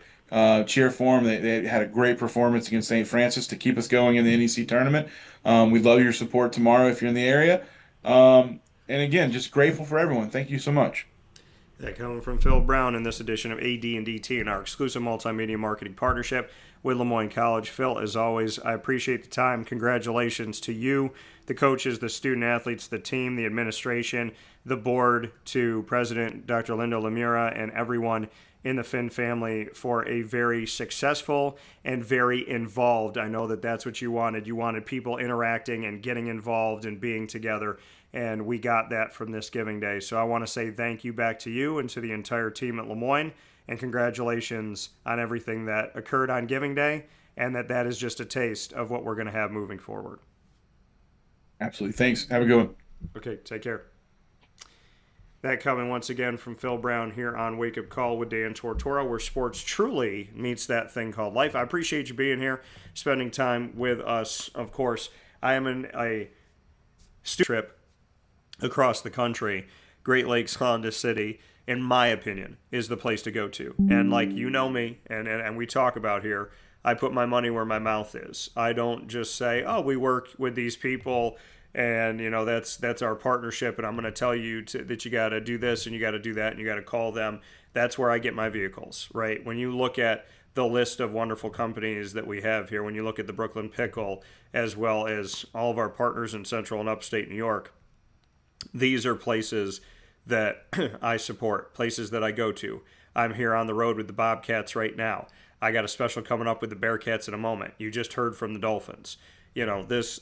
cheer for them. They had a great performance against St. Francis to keep us going in the NEC tournament. We'd love your support tomorrow if you're in the area. And again, just grateful for everyone. Thank you so much. That coming from Phil Brown in this edition of AD and DT in our exclusive multimedia marketing partnership with Lemoyne College. Phil, as always, I appreciate the time. Congratulations to you, the coaches, the student athletes, the team, the administration, the board, to President Dr. Linda Lemura, and everyone in the Finn family for a very successful and very involved. I know that that's what you wanted. You wanted people interacting and getting involved and being together, and we got that from this Giving Day. So I want to say thank you back to you and to the entire team at Lemoyne, and congratulations on everything that occurred on Giving Day, and that is just a taste of what we're going to have moving forward. Absolutely. Thanks. Have a good one. Okay, take care. That coming once again from Phil Brown here on Wake Up Call with Dan Tortora, where sports truly meets that thing called life. I appreciate you being here, spending time with us. Of course, I am in a trip across the country. Great Lakes, Honda City, in my opinion, is the place to go to. And like you know me, and we talk about here, I put my money where my mouth is. I don't just say, oh, we work with these people and that's our partnership, and I'm going to tell you that you got to do this and you got to do that and you got to call them. That's where I get my vehicles, right? When you look at the list of wonderful companies that we have here, when you look at the Brooklyn Pickle, as well as all of our partners in Central and Upstate New York, These are places that I support, places that I go to. I'm here on the road with the Bobcats right now. I got a special coming up with the Bearcats in a moment. You just heard from the Dolphins. You know, this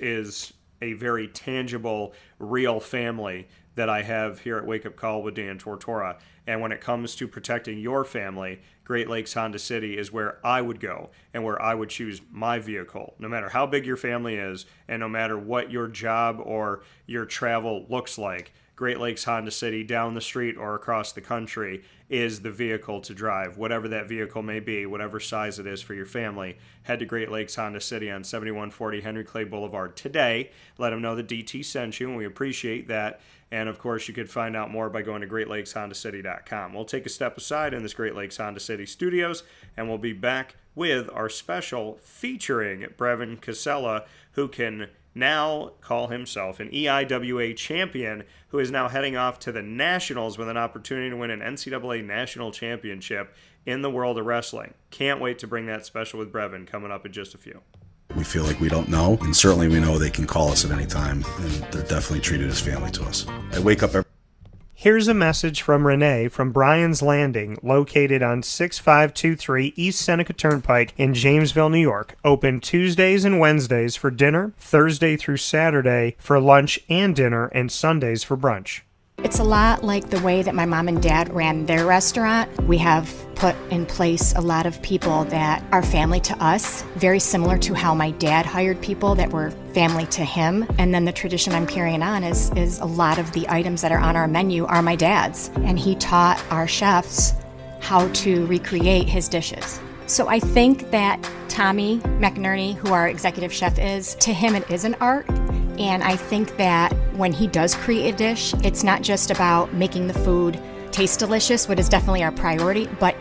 is a very tangible, real family that I have here at Wake Up Call with Dan Tortora. And when it comes to protecting your family, Great Lakes Honda City is where I would go and where I would choose my vehicle. No matter how big your family is and no matter what your job or your travel looks like, Great Lakes Honda City down the street or across the country is the vehicle to drive. Whatever that vehicle may be, whatever size it is for your family, head to Great Lakes Honda City on 7140 Henry Clay Boulevard today. Let them know the DT sent you, and we appreciate that. And, of course, you could find out more by going to GreatLakesHondaCity.com. We'll take a step aside in this Great Lakes Honda City studios, and we'll be back with our special featuring Brevin Cassella, who can now call himself an EIWA champion, who is now heading off to the Nationals with an opportunity to win an NCAA National Championship in the world of wrestling. Can't wait to bring that special with Brevin coming up in just a few. We feel like we don't know, and certainly we know they can call us at any time, and they're definitely treated as family to us. I wake up every Here's a message from Renee from Bryan's Landing, located on 6523 East Seneca Turnpike in Jamesville, New York. Open Tuesdays and Wednesdays for dinner, Thursday through Saturday for lunch and dinner, and Sundays for brunch. It's a lot like the way that my mom and dad ran their restaurant. We have put in place a lot of people that are family to us, very similar to how my dad hired people that were family to him. And then the tradition I'm carrying on is a lot of the items that are on our menu are my dad's. And he taught our chefs how to recreate his dishes. So I think that Tommy McNerney, who our executive chef is, to him it is an art. And I think that when he does create a dish, it's not just about making the food taste delicious, which is definitely our priority, but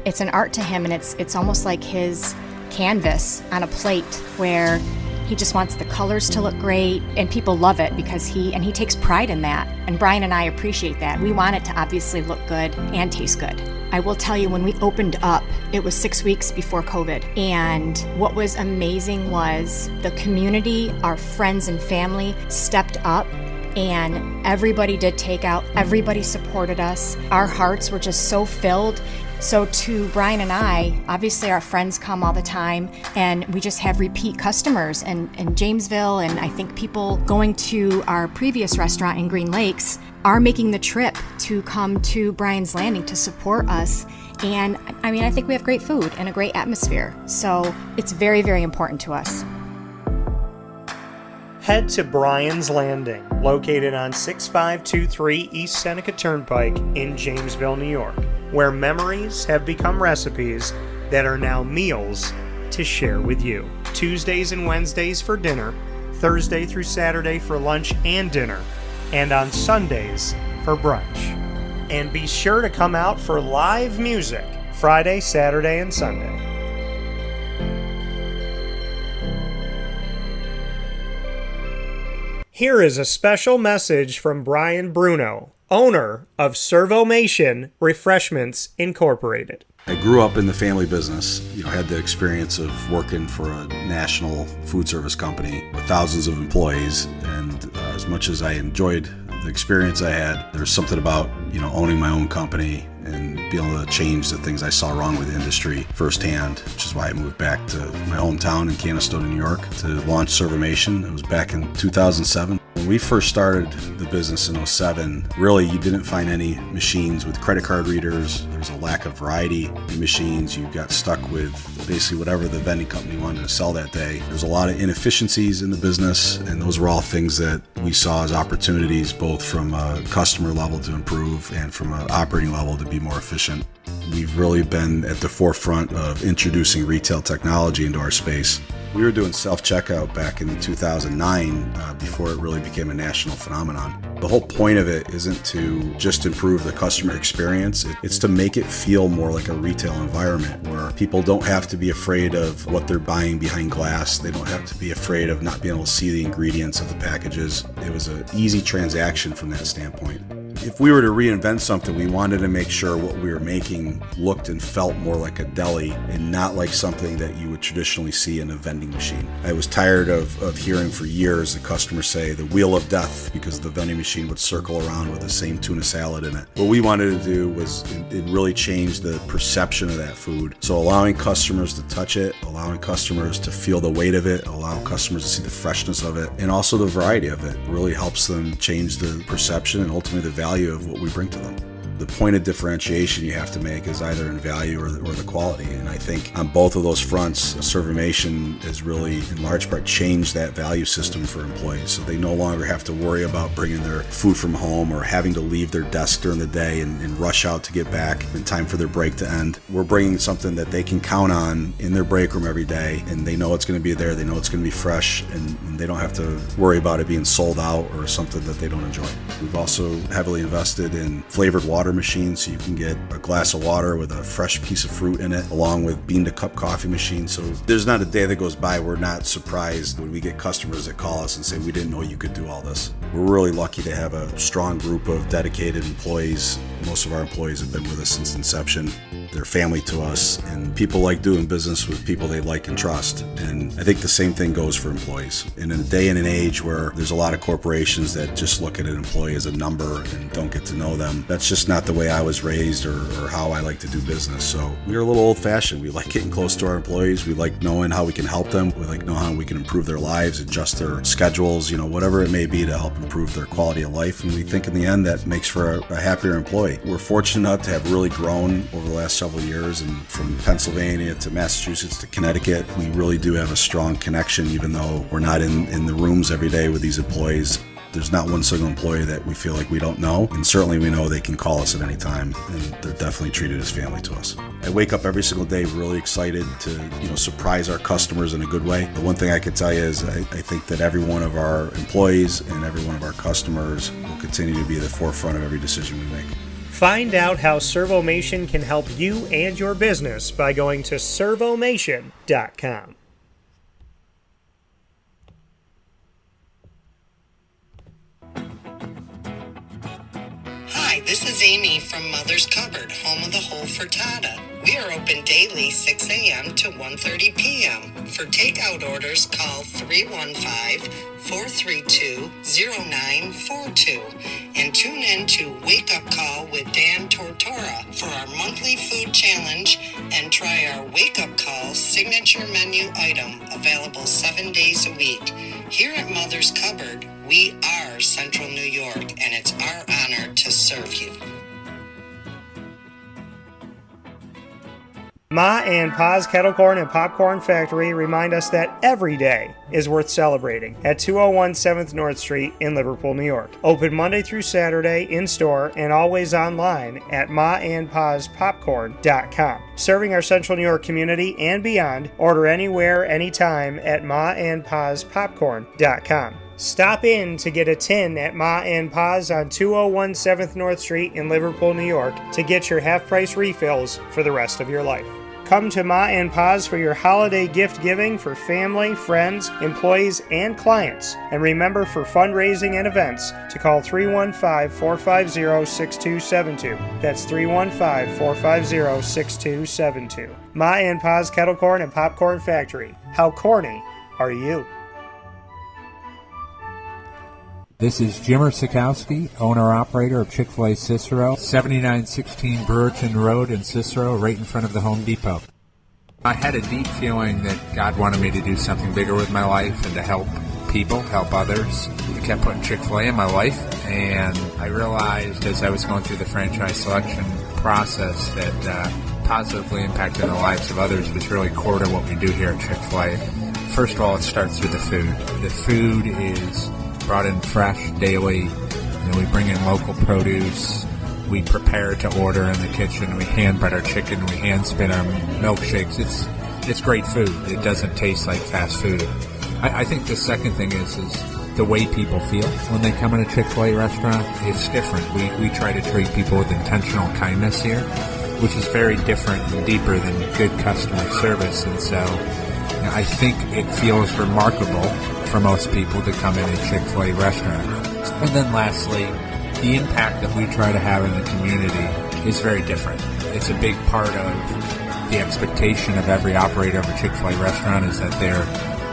it's an art to him, and it's almost like his canvas on a plate where he just wants the colors to look great, and people love it because he takes pride in that. And Bryan and I appreciate that. We want it to obviously look good and taste good. I will tell you, when we opened up, it was 6 weeks before COVID. And what was amazing was the community, our friends and family stepped up, and everybody did takeout. Everybody supported us. Our hearts were just so filled. So to Bryan and I, obviously our friends come all the time, and we just have repeat customers in Jamesville, and I think people going to our previous restaurant in Green Lakes are making the trip to come to Bryan's Landing to support us. And I mean, I think we have great food and a great atmosphere. So it's very, very important to us. Head to Bryan's Landing, located on 6523 East Seneca Turnpike in Jamesville, New York, where memories have become recipes that are now meals to share with you. Tuesdays and Wednesdays for dinner, Thursday through Saturday for lunch and dinner, and on Sundays for brunch. And be sure to come out for live music Friday, Saturday, and Sunday. Here is a special message from Brian Bruno, owner of Servomation Refreshments Incorporated. I grew up in the family business. I had the experience of working for a national food service company with thousands of employees, and as much as I enjoyed the experience I had, there was something about owning my own company and being able to change the things I saw wrong with the industry firsthand, which is why I moved back to my hometown in Canastota, New York, to launch Servomation. It was back in 2007. When we first started the business in 2007, really you didn't find any machines with credit card readers. There was a lack of variety in machines. You got stuck with basically whatever the vending company wanted to sell that day. There was a lot of inefficiencies in the business, and those were all things that we saw as opportunities, both from a customer level to improve and from an operating level to be more efficient. We've really been at the forefront of introducing retail technology into our space. We were doing self-checkout back in 2009 before it really became a national phenomenon. The whole point of it isn't to just improve the customer experience. It's to make it feel more like a retail environment where people don't have to be afraid of what they're buying behind glass. They don't have to be afraid of not being able to see the ingredients of the packages. It was an easy transaction from that standpoint. If we were to reinvent something, we wanted to make sure what we were making looked and felt more like a deli and not like something that you would traditionally see in a vending machine. I was tired of hearing for years the customers say the wheel of death because the vending machine would circle around with the same tuna salad in it. What we wanted to do was it really changed the perception of that food. So allowing customers to touch it, allowing customers to feel the weight of it, allowing customers to see the freshness of it, and also the variety of it really helps them change the perception and ultimately the value of what we bring to them. The point of differentiation you have to make is either in value or the quality. And I think on both of those fronts, Servamation has really, in large part, changed that value system for employees. So they no longer have to worry about bringing their food from home or having to leave their desk during the day and rush out to get back in time for their break to end. We're bringing something that they can count on in their break room every day, and they know it's going to be there, they know it's going to be fresh, and they don't have to worry about it being sold out or something that they don't enjoy. We've also heavily invested in flavored water machine, so you can get a glass of water with a fresh piece of fruit in it, along with bean to cup coffee machine. So there's not a day that goes by we're not surprised when we get customers that call us and say, we didn't know you could do all this. We're really lucky to have a strong group of dedicated employees. Most of our employees have been with us since inception. They're family to us, and people like doing business with people they like and trust. And I think the same thing goes for employees. And in a day and an age where there's a lot of corporations that just look at an employee as a number and don't get to know them, that's just not the way I was raised or how I like to do business. So we're a little old-fashioned. We like getting close to our employees. We like knowing how we can help them. We like knowing how we can improve their lives, adjust their schedules, whatever it may be to help improve their quality of life. And we think in the end that makes for a happier employee. We're fortunate enough to have really grown over the last several years, and from Pennsylvania to Massachusetts to Connecticut, we really do have a strong connection, even though we're not in the rooms every day with these employees. There's not one single employee that we feel like we don't know, and certainly we know they can call us at any time, and they're definitely treated as family to us. I wake up every single day really excited to surprise our customers in a good way. The one thing I can tell you is I think that every one of our employees and every one of our customers will continue to be at the forefront of every decision we make. Find out how Servomation can help you and your business by going to servomation.com. Hi, this is Amy from Mother's Cupboard, home of the whole frittata. We are open daily 6 a.m. to 1:30 p.m. For takeout orders, call 315-432-0942 and tune in to Wake Up Call with Dan Tortora for our monthly food challenge and try our Wake Up Call signature menu item available 7 days a week. Here at Mother's Cupboard, we are Central New York, and it's our honor to serve you. Ma and Pa's Kettle Corn and Popcorn Factory remind us that every day is worth celebrating at 201 7th North Street in Liverpool, New York. Open Monday through Saturday in-store and always online at maandpaspopcorn.com. Serving our Central New York community and beyond, order anywhere, anytime at maandpaspopcorn.com. Stop in to get a tin at Ma and Pa's on 201 7th North Street in Liverpool, New York to get your half-price refills for the rest of your life. Come to Ma and Pa's for your holiday gift giving for family, friends, employees, and clients. And remember, for fundraising and events, to call 315-450-6272. That's 315-450-6272. Ma and Pa's Kettle Corn and Popcorn Factory. How corny are you? This is Jimmer Sikowski, owner-operator of Chick-fil-A Cicero, 7916 Brewerton Road in Cicero, right in front of the Home Depot. I had a deep feeling that God wanted me to do something bigger with my life and to help people, help others. I kept putting Chick-fil-A in my life, and I realized as I was going through the franchise selection process that positively impacting the lives of others was really core to what we do here at Chick-fil-A. First of all, it starts with the food. The food is brought in fresh daily. We bring in local produce. We prepare to order in the kitchen. We hand bread our chicken. We hand spin our milkshakes. It's great food. It doesn't taste like fast food. I think the second thing is the way people feel when they come in a Chick-fil-A restaurant. It's different. We try to treat people with intentional kindness here, which is very different and deeper than good customer service. And so I think it feels remarkable for most people to come in a Chick-fil-A restaurant. And then lastly, the impact that we try to have in the community is very different. It's a big part of the expectation of every operator of a Chick-fil-A restaurant is that they're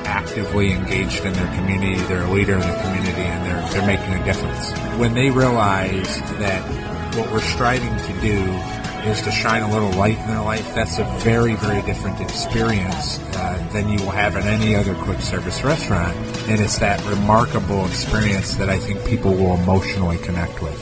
actively engaged in their community, they're a leader in the community, and they're making a difference. When they realize that what we're striving to do is to shine a little light in their life, that's a very, very different experience than you will have in any other quick service restaurant. And it's that remarkable experience that I think people will emotionally connect with.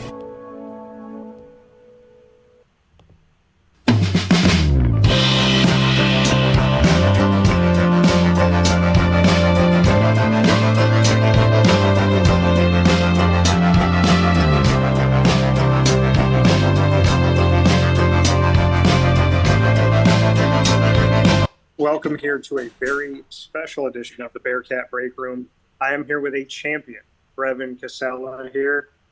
Welcome here to a very special edition of the Bearcat Break Room. I am here with a champion. Brevin Cassella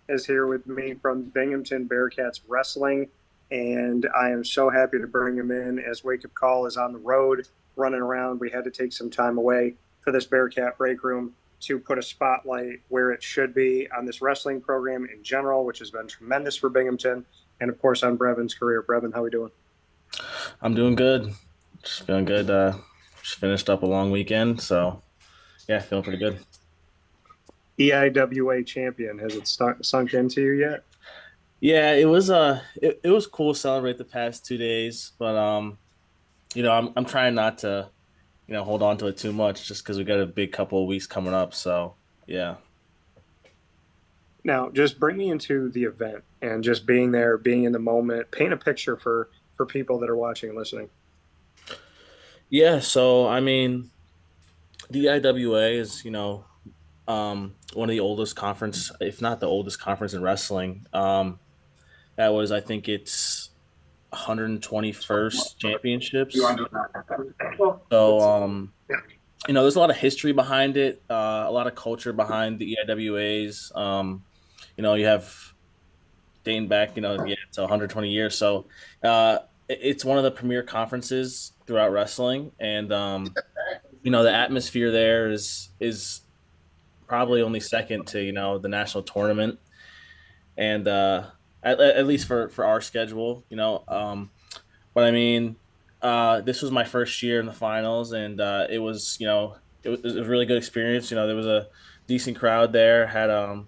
is here with me from Binghamton Bearcats Wrestling, and I am so happy to bring him in as Wake Up Call is on the road, running around. We had to take some time away for this Bearcat Break Room to put a spotlight where it should be on this wrestling program in general, which has been tremendous for Binghamton, and of course on Brevin's career. Brevin, how are we doing? I'm doing good. Just feeling good. Just finished up a long weekend, so yeah, feeling pretty good. EIWA Champion, has it sunk into you yet? Yeah, it was it was cool to celebrate the past 2 days, but I'm trying not to hold on to it too much just because we got a big couple of weeks coming up. So yeah. Now, just bring me into the event and just being there, being in the moment. Paint a picture for people that are watching and listening. Yeah, so I mean, the IWA is, one of the oldest conference, if not the oldest conference in wrestling. That was, I think it's 121st championships. So, there's a lot of history behind it, a lot of culture behind the EIWAs. You have dating back, to 120 years. So, it's one of the premier conferences throughout wrestling, and the atmosphere there is probably only second to the national tournament, and at least for our schedule, but I mean, this was my first year in the finals, and it was it was a really good experience. There was a decent crowd there, had a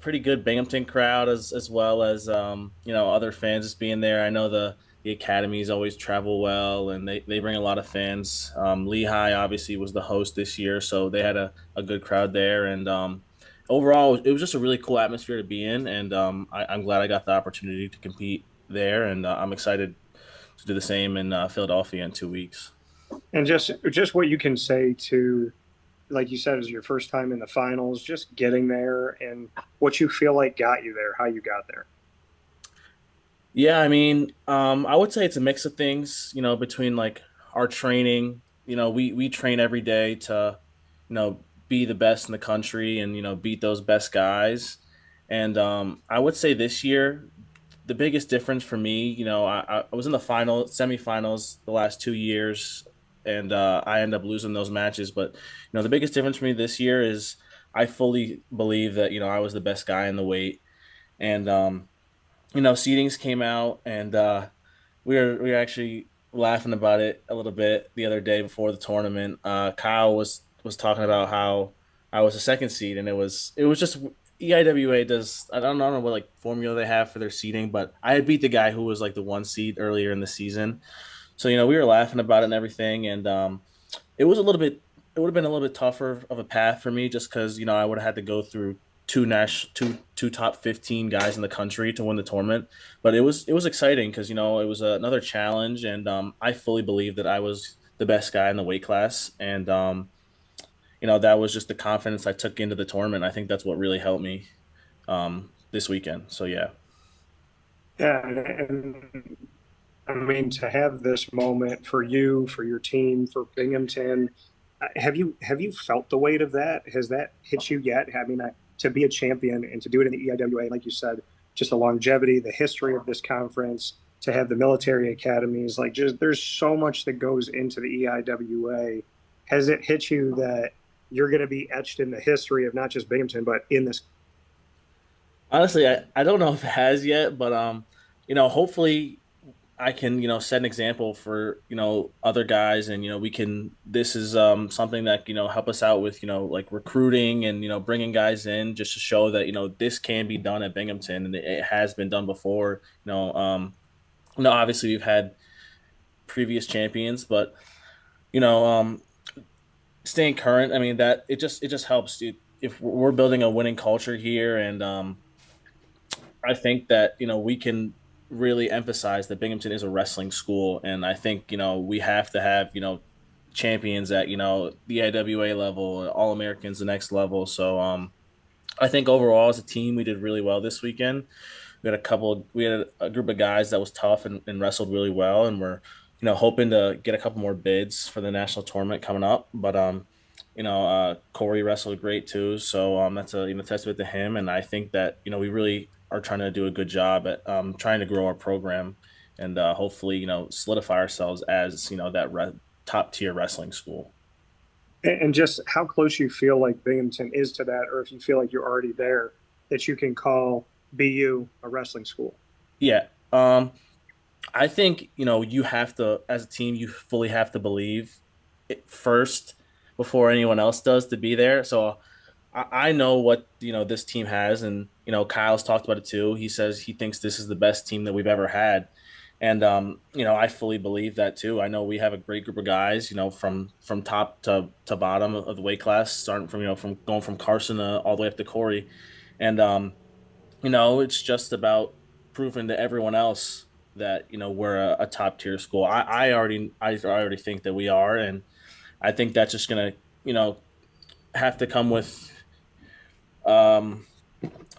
pretty good Binghamton crowd as well as other fans just being there. I know the academies always travel well, and they bring a lot of fans. Lehigh obviously was the host this year, so they had a good crowd there. And overall, it was just a really cool atmosphere to be in, and I'm glad I got the opportunity to compete there, and I'm excited to do the same in Philadelphia in 2 weeks. And just what you can say to, like you said, is your first time in the finals, just getting there and what you feel like got you there, how you got there. Yeah, I mean, I would say it's a mix of things, between like our training. We train every day to, be the best in the country and, beat those best guys. And I would say this year, the biggest difference for me, I was in the semifinals the last 2 years, and I ended up losing those matches. But, the biggest difference for me this year is I fully believe that, I was the best guy in the weight. And, seedings came out, and we were actually laughing about it a little bit the other day before the tournament. Kyle was talking about how I was a second seed, and it was just EIWA does, I don't know what like formula they have for their seeding, but I had beat the guy who was like the 1 seed earlier in the season. So, we were laughing about it and everything, and it would have been a little bit tougher of a path for me just because, I would have had to go through two top 15 guys in the country to win the tournament. But it was exciting because, it was another challenge, and I fully believe that I was the best guy in the weight class. And, that was just the confidence I took into the tournament. I think that's what really helped me this weekend. So, yeah. Yeah, and I mean, to have this moment for you, for your team, for Binghamton, have you felt the weight of that? Has that hit you yet? I mean, to be a champion and to do it in the EIWA, like you said, just the longevity, the history of this conference, to have the military academies, like just there's so much that goes into the EIWA. Has it hit you that you're going to be etched in the history of not just Binghamton, but in this? Honestly, I don't know if it has yet, but hopefully I can, set an example for, other guys, and we can this is something that, help us out with, like recruiting and, bringing guys in just to show that, this can be done at Binghamton, and it has been done before. Obviously we've had previous champions, but you know, staying current, I mean that it just helps. If we're building a winning culture here, and I think that we can really emphasize that Binghamton is a wrestling school, and I think we have to have champions at the EIWA level, All Americans the next level. So I think overall as a team we did really well this weekend. We had a group of guys that was tough and wrestled really well, and we're hoping to get a couple more bids for the national tournament coming up. But Corey wrestled great too, so that's a testament to him. And I think that we really are trying to do a good job at trying to grow our program, and hopefully solidify ourselves as that top tier wrestling school. And just how close you feel like Binghamton is to that, or if you feel like you're already there, that you can call BU a wrestling school. Yeah. I think, you have to, as a team, you fully have to believe it first before anyone else does to be there. So I know what, this team has, and, Kyle's talked about it too. He says he thinks this is the best team that we've ever had. And, I fully believe that too. I know we have a great group of guys, from top to bottom of the weight class, starting from going from Carson all the way up to Corey. And, it's just about proving to everyone else that we're a top tier school. I already think that we are, and I think that's just gonna have to come with um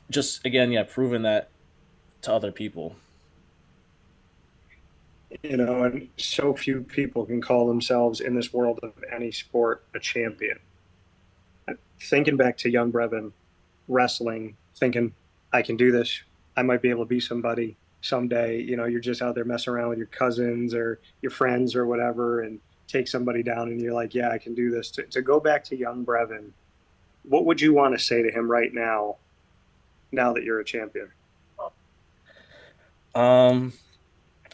just again, yeah, proving that to other people. And so few people can call themselves in this world of any sport a champion. Thinking back to young Brevin wrestling, thinking, I can do this. I might be able to be somebody someday. You're just out there messing around with your cousins or your friends or whatever, and take somebody down, and you're like, yeah, I can do this. To go back to young Brevin, what would you want to say to him right now that you're a champion? Um,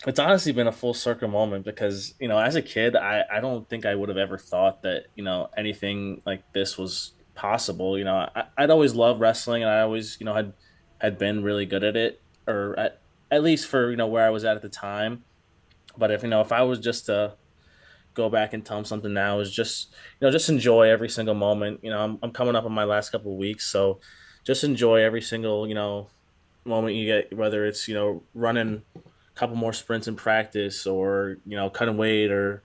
it's honestly been a full circle moment because, as a kid, I don't think I would have ever thought that, anything like this was possible. I'd always loved wrestling, and I always, had been really good at it, or at least for, where I was at the time. But if I was just to go back and tell him something now, is just, just enjoy every single moment. I'm coming up on my last couple of weeks, so just enjoy every single, moment you get, whether it's, running a couple more sprints in practice, or, cutting weight, or,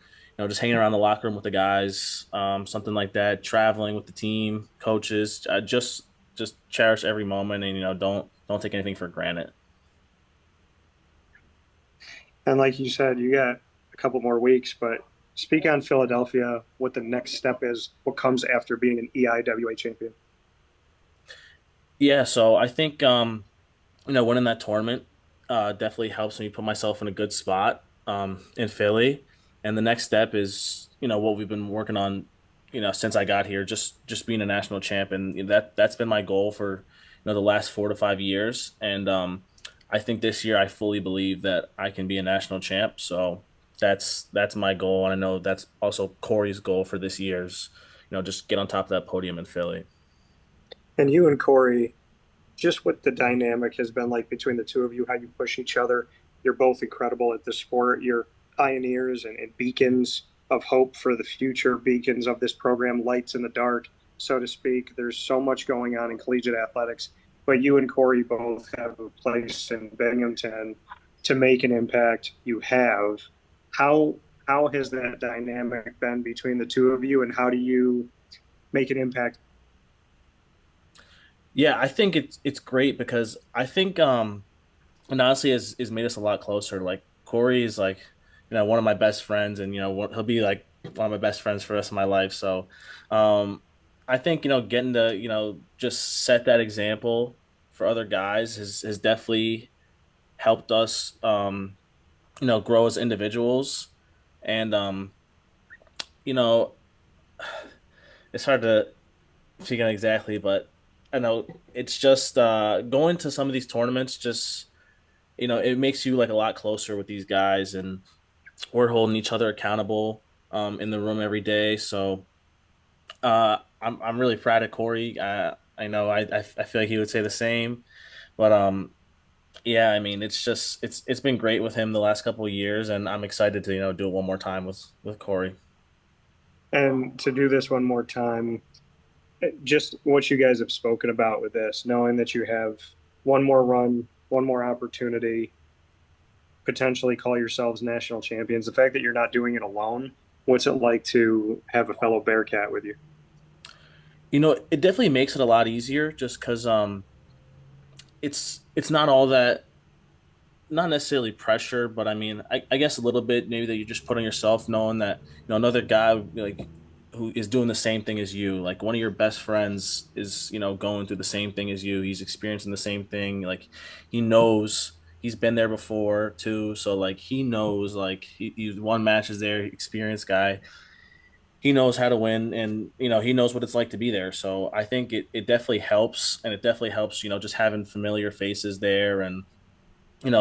just hanging around the locker room with the guys, something like that, traveling with the team, coaches. Just cherish every moment, and, don't take anything for granted. And like you said, you got a couple more weeks, but speak on Philadelphia, what the next step is, what comes after being an EIWA champion. Yeah, so I think winning that tournament definitely helps me put myself in a good spot in Philly. And the next step is, what we've been working on, since I got here, just being a national champ. And that's been my goal for, the last 4 to 5 years. And I think this year I fully believe that I can be a national champ. So that's my goal. And I know that's also Corey's goal for this year's, just get on top of that podium in Philly. And you and Corey, just what the dynamic has been like between the two of you, how you push each other. You're both incredible at this sport. You're pioneers and beacons of hope for the future, beacons of this program, lights in the dark, so to speak. There's so much going on in collegiate athletics, but you and Corey both have a place in Binghamton to make an impact. You have. How has that dynamic been between the two of you, and how do you make an impact? Yeah, I think it's great because I think and honestly is made us a lot closer. Like Corey is like, one of my best friends, and he'll be like one of my best friends for the rest of my life. So I think getting to just set that example for other guys has definitely helped us grow as individuals. And you know it's hard to figure out exactly, but I know it's just going to some of these tournaments. Just it makes you like a lot closer with these guys, and we're holding each other accountable in the room every day. So I'm really proud of Corey. I know I feel like he would say the same, but yeah, I mean it's been great with him the last couple of years, and I'm excited to do it one more time with Corey. And to do this one more time, just what you guys have spoken about with this, knowing that you have one more run, one more opportunity, potentially call yourselves national champions. The fact that you're not doing it alone, what's it like to have a fellow Bearcat with you? It definitely makes it a lot easier just because it's not all that, not necessarily pressure, but I mean I guess a little bit maybe that you just put on yourself, knowing that another guy like who is doing the same thing as you, like one of your best friends is going through the same thing as you. He's experiencing the same thing. Like he knows, he's been there before too, so like he knows, like he's won matches there, experienced guy. He knows how to win, and he knows what it's like to be there. So I think it definitely helps, and it definitely helps just having familiar faces there, and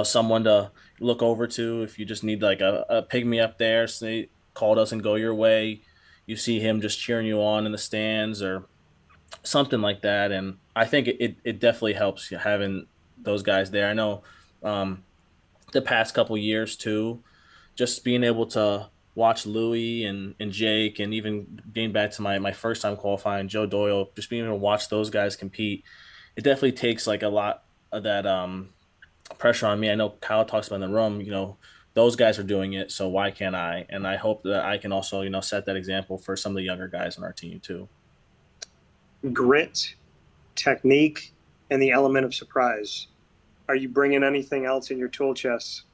someone to look over to if you just need like a pygmy up there. Say call, doesn't go your way, you see him just cheering you on in the stands or something like that. And I think it definitely helps having those guys there. I know the past couple years too, just being able to watch Louis and Jake, and even getting back to my first time qualifying, Joe Doyle, just being able to watch those guys compete, it definitely takes like a lot of that pressure on me. I know Kyle talks about in the room, those guys are doing it, so why can't I? And I hope that I can also, set that example for some of the younger guys on our team too. Grit, technique, and the element of surprise. Are you bringing anything else in your tool chest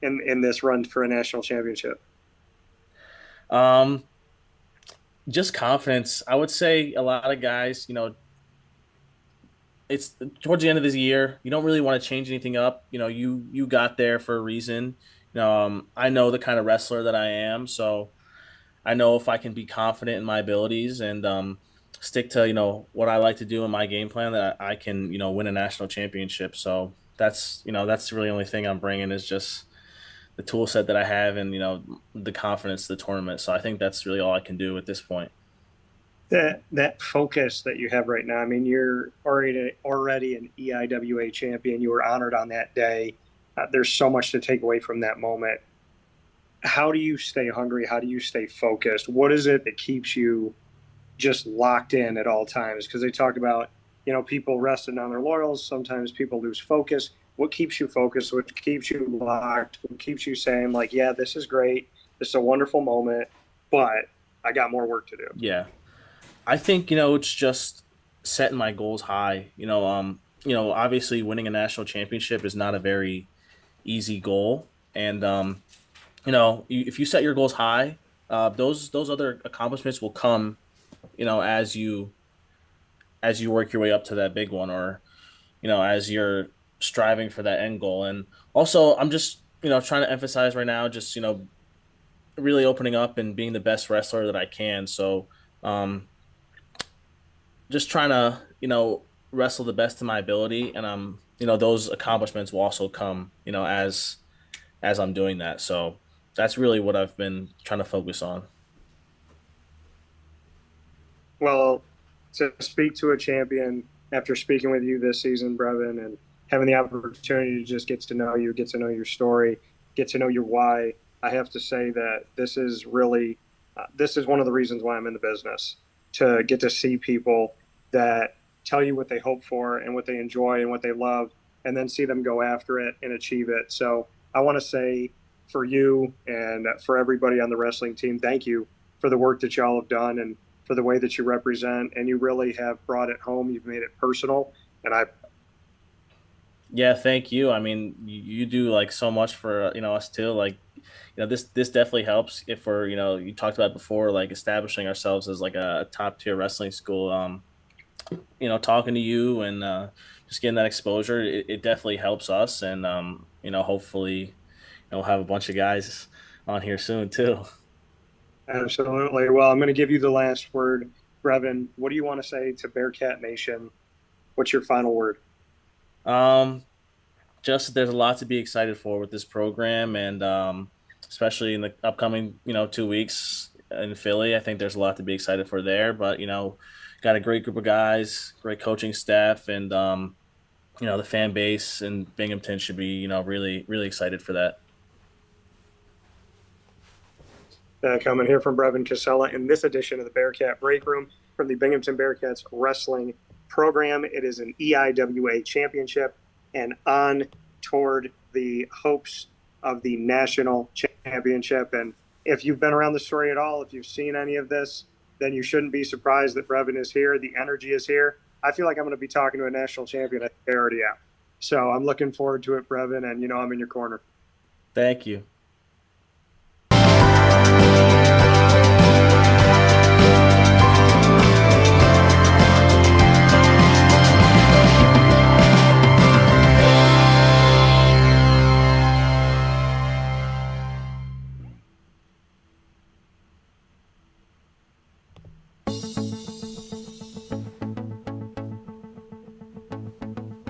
in this run for a national championship? Um, just confidence. I would say a lot of guys, it's towards the end of this year. You don't really want to change anything up. You got there for a reason. I know the kind of wrestler that I am, so I know if I can be confident in my abilities and stick to what I like to do in my game plan, that I can win a national championship. So that's really the only thing I'm bringing, is just the tool set that I have, and the confidence of the tournament. So I think that's really all I can do at this point. That focus that you have right now. I mean, you're already an EIWA champion. You were honored on that day. There's so much to take away from that moment. How do you stay hungry? How do you stay focused? What is it that keeps you just locked in at all times? Because they talk about people resting on their laurels. Sometimes people lose focus. What keeps you focused? What keeps you locked? What keeps you saying like, yeah, this is great. This is a wonderful moment, but I got more work to do. Yeah. I think it's just setting my goals high. Obviously winning a national championship is not a very easy goal, and if you set your goals high, those other accomplishments will come, as you work your way up to that big one, or as you're striving for that end goal. And also, I'm just trying to emphasize right now, just really opening up and being the best wrestler that I can. So. Just trying to wrestle the best of my ability, and those accomplishments will also come as I'm doing that. So that's really what I've been trying to focus on. Well, to speak to a champion after speaking with you this season, Brevin, and having the opportunity to just get to know you, get to know your story, get to know your why, I have to say that this is really this is one of the reasons why I'm in the business, to get to see people that tell you what they hope for and what they enjoy and what they love, and then see them go after it and achieve it. So I want to say, for you and for everybody on the wrestling team, thank you for the work that y'all have done and for the way that you represent, and you really have brought it home. You've made it personal, and Yeah, thank you. I mean, you do like so much for us too. Like this definitely helps if we're you talked about before, like establishing ourselves as like a top tier wrestling school. Talking to you and just getting that exposure, it definitely helps us, and hopefully we'll have a bunch of guys on here soon too. absolutely. Well, I'm going to give you the last word, Brevin. What do you want to say to Bearcat Nation What's your final word? Just that there's a lot to be excited for with this program, and especially in the upcoming 2 weeks in Philly. I think there's a lot to be excited for there. But got a great group of guys, great coaching staff, and the fan base in Binghamton should be really really excited for that. Coming here from Brevin Cassella in this edition of the Bearcat Break Room from the Binghamton Bearcats Wrestling Program. It is an EIWA Championship and on toward the hopes of the National Championship. And if you've been around the story at all, if you've seen any of this, then you shouldn't be surprised that Brevin is here. The energy is here. I feel like I'm going to be talking to a national champion. I think I already am. So I'm looking forward to it, Brevin, and I'm in your corner. Thank you.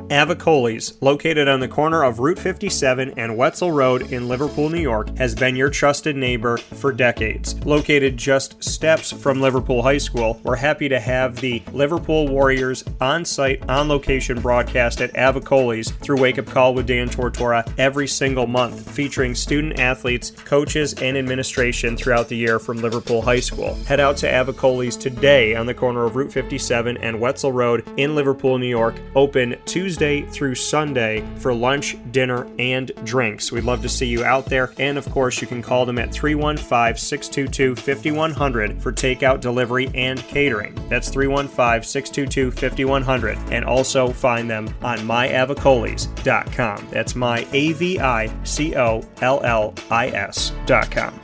Avicoli's, located on the corner of Route 57 and Wetzel Road in Liverpool, New York, has been your trusted neighbor for decades. Located just steps from Liverpool High School, we're happy to have the Liverpool Warriors on-site, on-location broadcast at Avicoli's through Wake Up Call with Dan Tortora every single month, featuring student athletes, coaches, and administration throughout the year from Liverpool High School. Head out to Avicoli's today on the corner of Route 57 and Wetzel Road in Liverpool, New York, open Tuesday through Sunday for lunch, dinner, and drinks. We'd love to see you out there, and of course you can call them at 315-622-5100 for takeout, delivery, and catering. That's 315-622-5100, and also find them on myavicolis.com. That's myavicollis.com.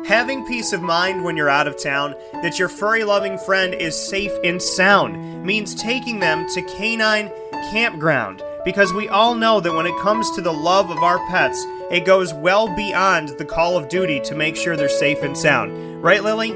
Having peace of mind when you're out of town that your furry-loving friend is safe and sound means taking them to Canine Campground, because we all know that when it comes to the love of our pets, it goes well beyond the call of duty to make sure they're safe and sound. Right, Lily?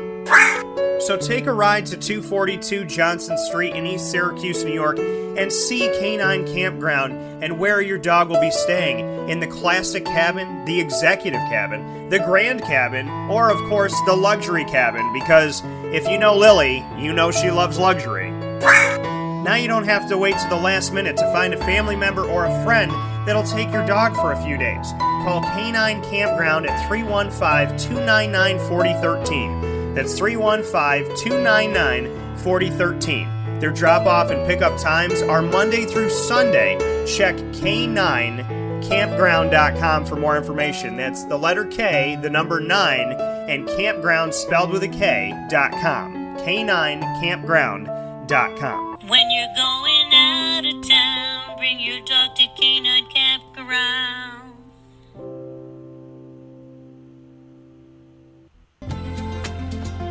So take a ride to 242 Johnson Street in East Syracuse, New York, and see Canine Campground and where your dog will be staying in the classic cabin, the executive cabin, the grand cabin, or of course the luxury cabin, because if you know Lily, you know she loves luxury. Now you don't have to wait to the last minute to find a family member or a friend that'll take your dog for a few days. Call Canine Campground at 315-299-4013. That's 315-299-4013. Their drop-off and pickup times are Monday through Sunday. Check K9campground.com for more information. That's the letter K, the number 9, and campground spelled with a K.com. K9campground.com. When you're going out of town, bring your dog to Canine Campground.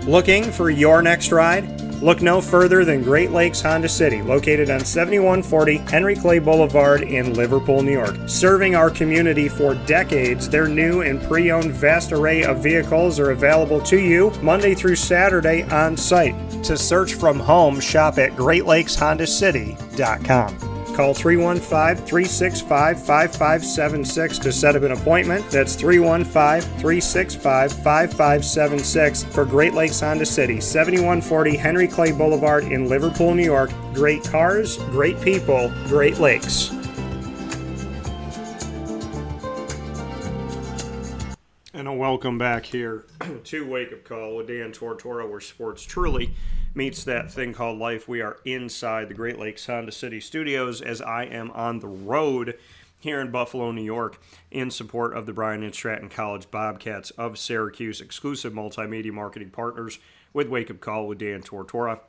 Looking for your next ride? Look no further than Great Lakes Honda City, located on 7140 Henry Clay Boulevard in Liverpool, New York. Serving our community for decades, their new and pre-owned vast array of vehicles are available to you Monday through Saturday on site. To search from home, shop at GreatLakesHondaCity.com. Call 315-365-5576 to set up an appointment. That's 315-365-5576 for Great Lakes Honda City, 7140 Henry Clay Boulevard in Liverpool, New York. Great cars, great people, Great Lakes. And a welcome back here to Wake Up Call with Dan Tortora, where sports truly meets that thing called life. We are inside the Great Lakes Honda City studios as I am on the road here in Buffalo, New York, in support of the Bryan and Stratton College Bobcats of Syracuse, exclusive multimedia marketing partners with Wake Up Call with Dan Tortora.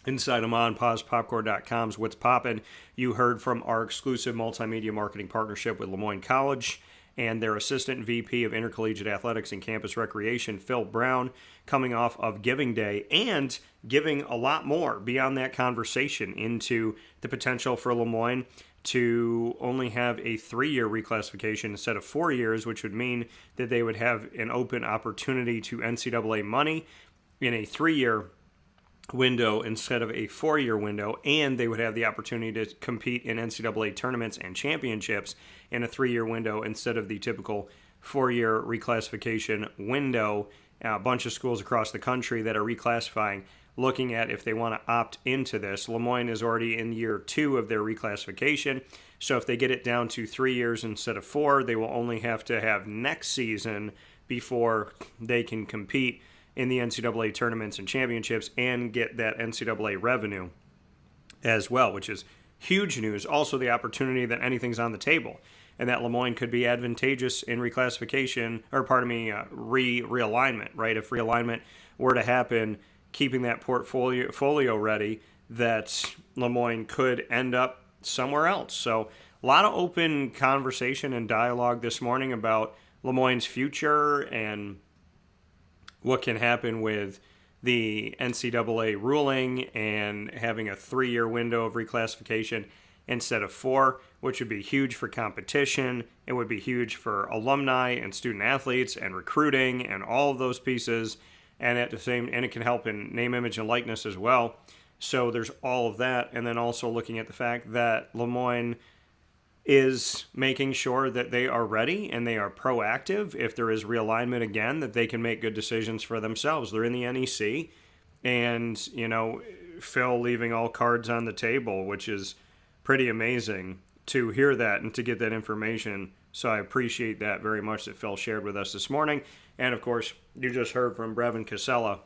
Inside of MonPausPopcorn.com's What's Poppin', you heard from our exclusive multimedia marketing partnership with Moyne College and their Assistant VP of Intercollegiate Athletics and Campus Recreation, Phil Brown, coming off of Giving Day and giving a lot more beyond that conversation into the potential for Lemoyne to only have a 3-year reclassification instead of 4 years, which would mean that they would have an open opportunity to NCAA money in a 3-year window instead of a 4-year window, and they would have the opportunity to compete in NCAA tournaments and championships in a 3-year window instead of the typical 4-year reclassification window. A bunch of schools across the country that are reclassifying, looking at if they want to opt into this. Moyne is already in year 2 of their reclassification, so if they get it down to 3 years instead of 4, they will only have to have next season before they can compete in the NCAA tournaments and championships and get that NCAA revenue as well, which is huge news. Also, the opportunity that anything's on the table and that Moyne could be advantageous in reclassification, or realignment, right? If realignment were to happen, keeping that portfolio ready, that Moyne could end up somewhere else. So a lot of open conversation and dialogue this morning about Moyne's future and what can happen with the NCAA ruling and having a 3-year window of reclassification instead of 4, which would be huge for competition. It would be huge for alumni and student athletes and recruiting and all of those pieces. And it can help in name, image, and likeness as well. So there's all of that. And then also looking at the fact that Moyne is making sure that they are ready and they are proactive. If there is realignment again, that they can make good decisions for themselves. They're in the NEC, and, Phil leaving all cards on the table, which is pretty amazing to hear that and to get that information. So I appreciate that very much that Phil shared with us this morning. And of course, you just heard from Brevin Cassella,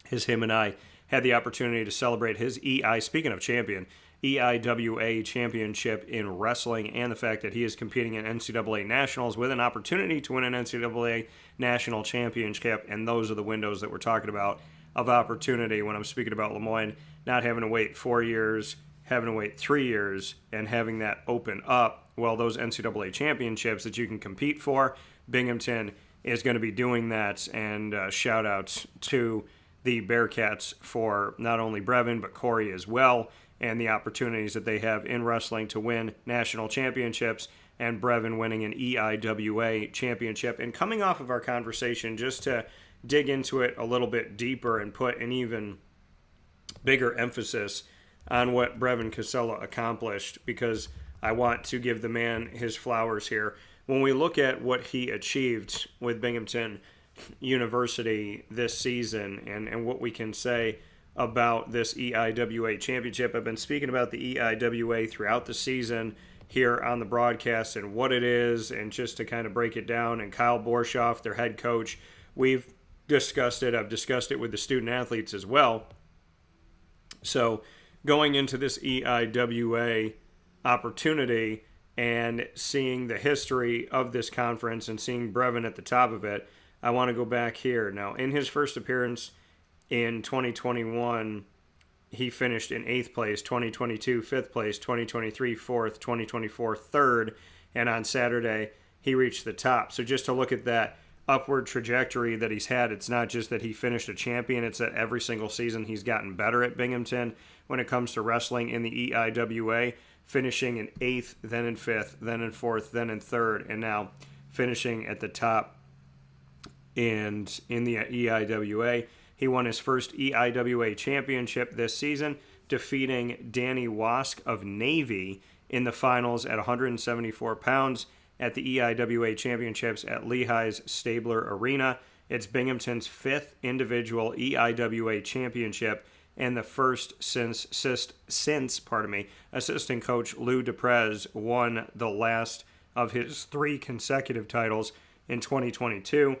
him and I had the opportunity to celebrate his speaking of champion, EIWA Championship in wrestling, and the fact that he is competing in NCAA Nationals with an opportunity to win an NCAA National Championship. And those are the windows that we're talking about of opportunity when I'm speaking about Moyne not having to wait 4 years, having to wait 3 years, and having that open up. Well, those NCAA championships that you can compete for, Binghamton is going to be doing that. And shout outs to the Bearcats for not only Brevin, but Corey as well, and the opportunities that they have in wrestling to win national championships, and Brevin winning an EIWA championship. And coming off of our conversation, just to dig into it a little bit deeper and put an even bigger emphasis on what Brevin Cassella accomplished, because I want to give the man his flowers here. When we look at what he achieved with Binghamton University this season and what we can say about this EIWA championship, I've been speaking about the EIWA throughout the season here on the broadcast and what it is, and just to kind of break it down. And Kyle Borshoff, their head coach, we've discussed it. I've discussed it with the student athletes as well. So going into this EIWA opportunity and seeing the history of this conference and seeing Brevin at the top of it, I want to go back here. Now, in his first appearance in 2021, he finished in 8th place, 2022, 5th place, 2023, 4th, 2024, 3rd, and on Saturday, he reached the top. So just to look at that upward trajectory that he's had, it's not just that he finished a champion, it's that every single season he's gotten better at Binghamton when it comes to wrestling in the EIWA, finishing in 8th, then in 5th, then in 4th, then in 3rd, and now finishing at the top and in the EIWA. He won his first EIWA championship this season, defeating Danny Wask of Navy in the finals at 174 pounds at the EIWA championships at Lehigh's Stabler Arena. It's Binghamton's 5th individual EIWA championship and the first since assistant coach Lou DePrez won the last of his 3 consecutive titles in 2022.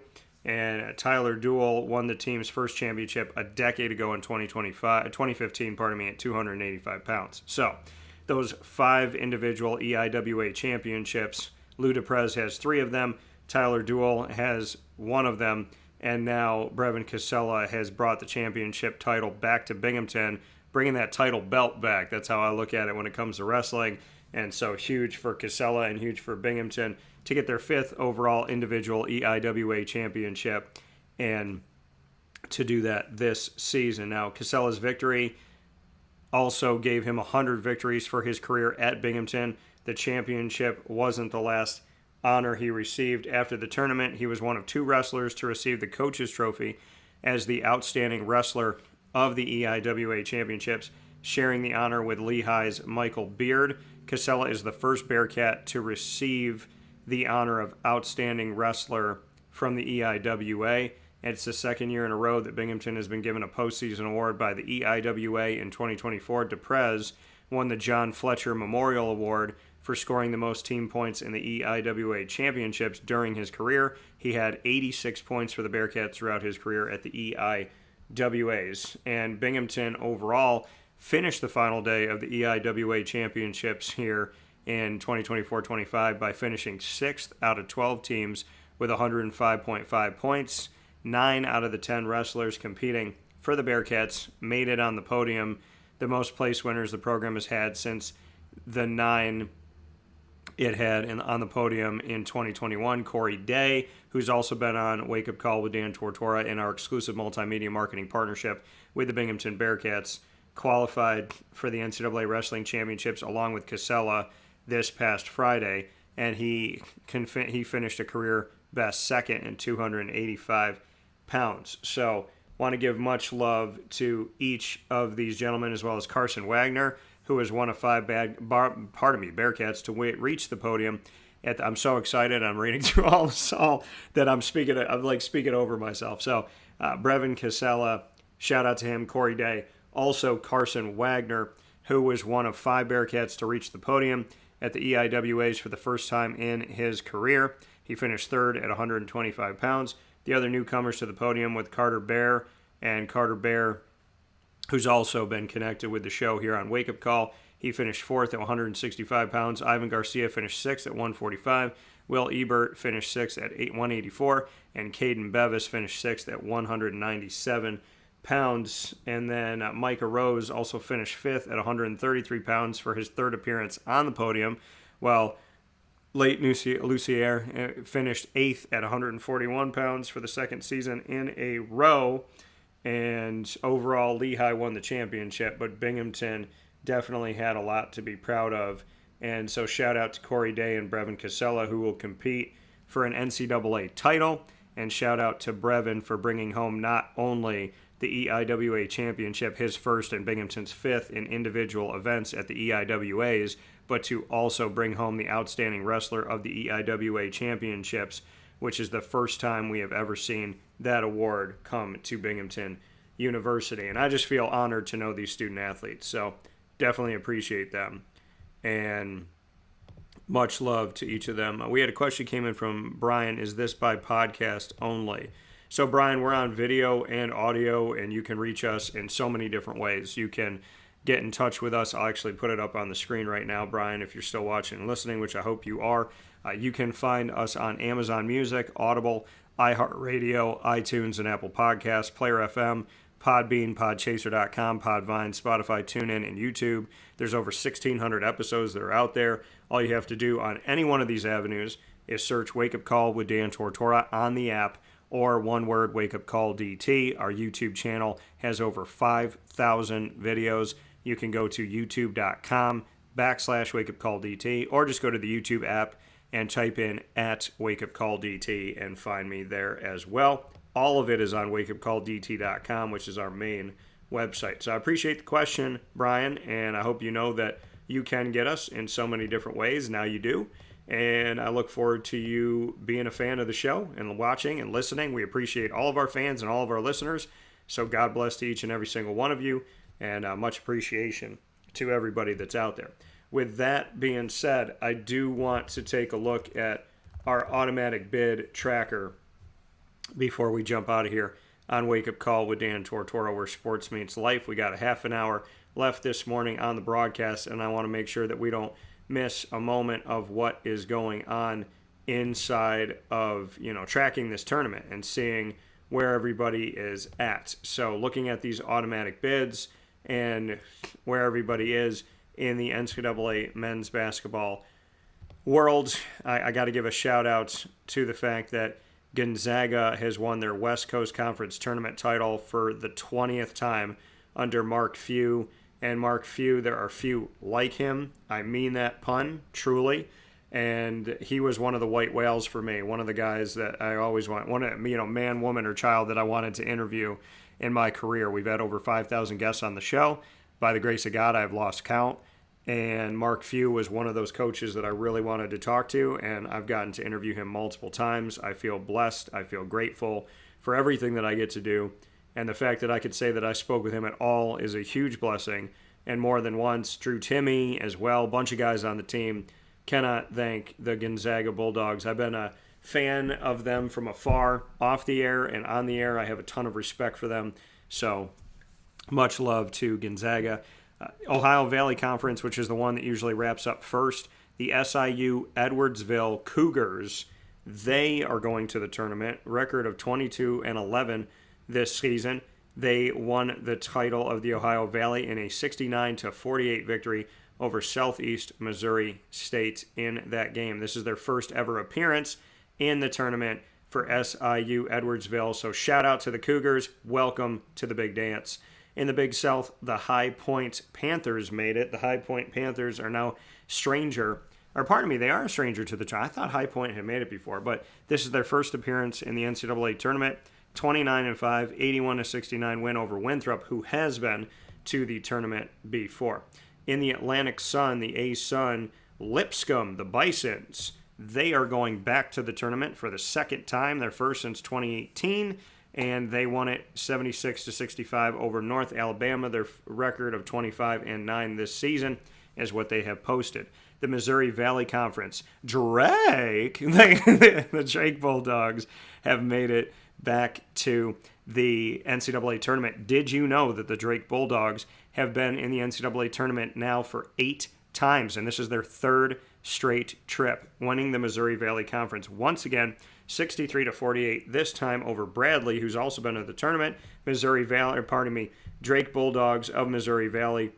And Tyler Duell won the team's first championship a decade ago in 2015, at 285 pounds. So those 5 individual EIWA championships, Lou DePrez has 3 of them, Tyler Duell has 1 of them, and now Brevin Cassella has brought the championship title back to Binghamton, bringing that title belt back. That's how I look at it when it comes to wrestling. And so huge for Cassella and huge for Binghamton to get their 5th overall individual EIWA championship and to do that this season. Now, Cassella's victory also gave him 100 victories for his career at Binghamton. The championship wasn't the last honor he received. After the tournament, he was one of 2 wrestlers to receive the Coach's Trophy as the Outstanding Wrestler of the EIWA Championships, sharing the honor with Lehigh's Michael Beard. Cassella is the first Bearcat to receive the honor of Outstanding Wrestler from the EIWA. It's the second year in a row that Binghamton has been given a postseason award by the EIWA. In 2024, DePrez won the John Fletcher Memorial Award for scoring the most team points in the EIWA Championships during his career. He had 86 points for the Bearcats throughout his career at the EIWAs. And Binghamton overall finished the final day of the EIWA Championships here in 2024-25 by finishing 6th out of 12 teams with 105.5 points. 9 out of the 10 wrestlers competing for the Bearcats made it on the podium, the most place winners the program has had since the 9 it had on the podium in 2021. Corey Day, who's also been on Wake Up Call with Dan Tortora in our exclusive multimedia marketing partnership with the Binghamton Bearcats, qualified for the NCAA Wrestling Championships along with Cassella this past Friday, and he finished a career best second in 285 pounds. So want to give much love to each of these gentlemen, as well as Carson Wagner, who is one of 5 Bearcats to reach the podium. I'm so excited. I'm reading through all this that I'm speaking over myself. So Brevin Cassella, shout out to him. Corey Day, also Carson Wagner, who was one of 5 Bearcats to reach the podium at the EIWAs for the first time in his career. He finished 3rd at 125 pounds. The other newcomers to the podium with Carter Bear, who's also been connected with the show here on Wake Up Call. He finished 4th at 165 pounds. Ivan Garcia finished 6th at 145. Will Ebert finished 6th at 184. And Caden Bevis finished 6th at 197 pounds. And then Micah Rose also finished 5th at 133 pounds for his 3rd appearance on the podium, while Late Lucier finished 8th at 141 pounds for the 2nd season in a row. And overall, Lehigh won the championship, but Binghamton definitely had a lot to be proud of. And so shout out to Corey Day and Brevin Cassella, who will compete for an NCAA title. And shout out to Brevin for bringing home not only the EIWA Championship, his first and Binghamton's 5th in individual events at the EIWAs, but to also bring home the Outstanding Wrestler of the EIWA Championships, which is the first time we have ever seen that award come to Binghamton University. And I just feel honored to know these student athletes. So definitely appreciate them. And much love to each of them. We had a question came in from Brian. Is this by podcast only? So Brian, we're on video and audio, and you can reach us in so many different ways. You can get in touch with us. I'll actually put it up on the screen right now, Brian, if you're still watching and listening, which I hope you are. You can find us on Amazon Music, Audible, iHeartRadio, iTunes, and Apple Podcasts, Player FM, Podbean, Podchaser.com, Podvine, Spotify, TuneIn, and YouTube. There's over 1,600 episodes that are out there. All you have to do on any one of these avenues is search Wake Up Call with Dan Tortora on the app, or one word, Wake Up Call DT. Our YouTube channel has over 5,000 videos. You can go to youtube.com/Wake Up Call DT, or just go to the YouTube app and type in @Wake Up Call DT and find me there as well. All of it is on wakeupcalldt.com, which is our main website. So I appreciate the question, Brian, and I hope you know that you can get us in so many different ways. Now you do. And I look forward to you being a fan of the show and watching and listening. We appreciate all of our fans and all of our listeners. So God bless to each and every single one of you, and much appreciation to everybody that's out there. With that being said, I do want to take a look at our automatic bid tracker before we jump out of here on Wake Up Call with Dan Tortora, where sports meets life. We got a half an hour left this morning on the broadcast, and I want to make sure that we don't miss a moment of what is going on inside of, tracking this tournament and seeing where everybody is at. So looking at these automatic bids and where everybody is in the NCAA men's basketball world, I got to give a shout out to the fact that Gonzaga has won their West Coast Conference tournament title for the 20th time under Mark Few And Mark Few, there are few like him. I mean that pun, truly. And he was one of the white whales for me, one of the guys that I always man, woman, or child that I wanted to interview in my career. We've had over 5,000 guests on the show. By the grace of God, I've lost count. And Mark Few was one of those coaches that I really wanted to talk to, and I've gotten to interview him multiple times. I feel blessed. I feel grateful for everything that I get to do. And the fact that I could say that I spoke with him at all is a huge blessing. And more than once, Drew Timme as well, a bunch of guys on the team. Cannot thank the Gonzaga Bulldogs. I've been a fan of them from afar, off the air and on the air. I have a ton of respect for them. So much love to Gonzaga. Ohio Valley Conference, which is the one that usually wraps up first. The SIU Edwardsville Cougars, they are going to the tournament. Record of 22-11 this season. They won the title of the Ohio Valley in a 69-48 victory over Southeast Missouri State in that game. This is their first ever appearance in the tournament for SIU Edwardsville. So shout out to the Cougars. Welcome to the Big Dance. In the Big South, the High Point Panthers made it. The High Point Panthers are now they are a stranger to the tournament. I thought High Point had made it before, but this is their first appearance in the NCAA Tournament. 29-5, 81-69 win over Winthrop, who has been to the tournament before. In the Atlantic Sun, the A-Sun, Lipscomb, the Bisons, they are going back to the tournament for the second time, their first since 2018, and they won it 76-65 over North Alabama. Their record of 25-9 this season is what they have posted. The Missouri Valley Conference, the Drake Bulldogs have made it back to the NCAA Tournament. Did you know that the Drake Bulldogs have been in the NCAA Tournament now for 8 times, and this is their third straight trip, winning the Missouri Valley Conference once again, 63-48, this time over Bradley, who's also been to the tournament. Drake Bulldogs of Missouri Valley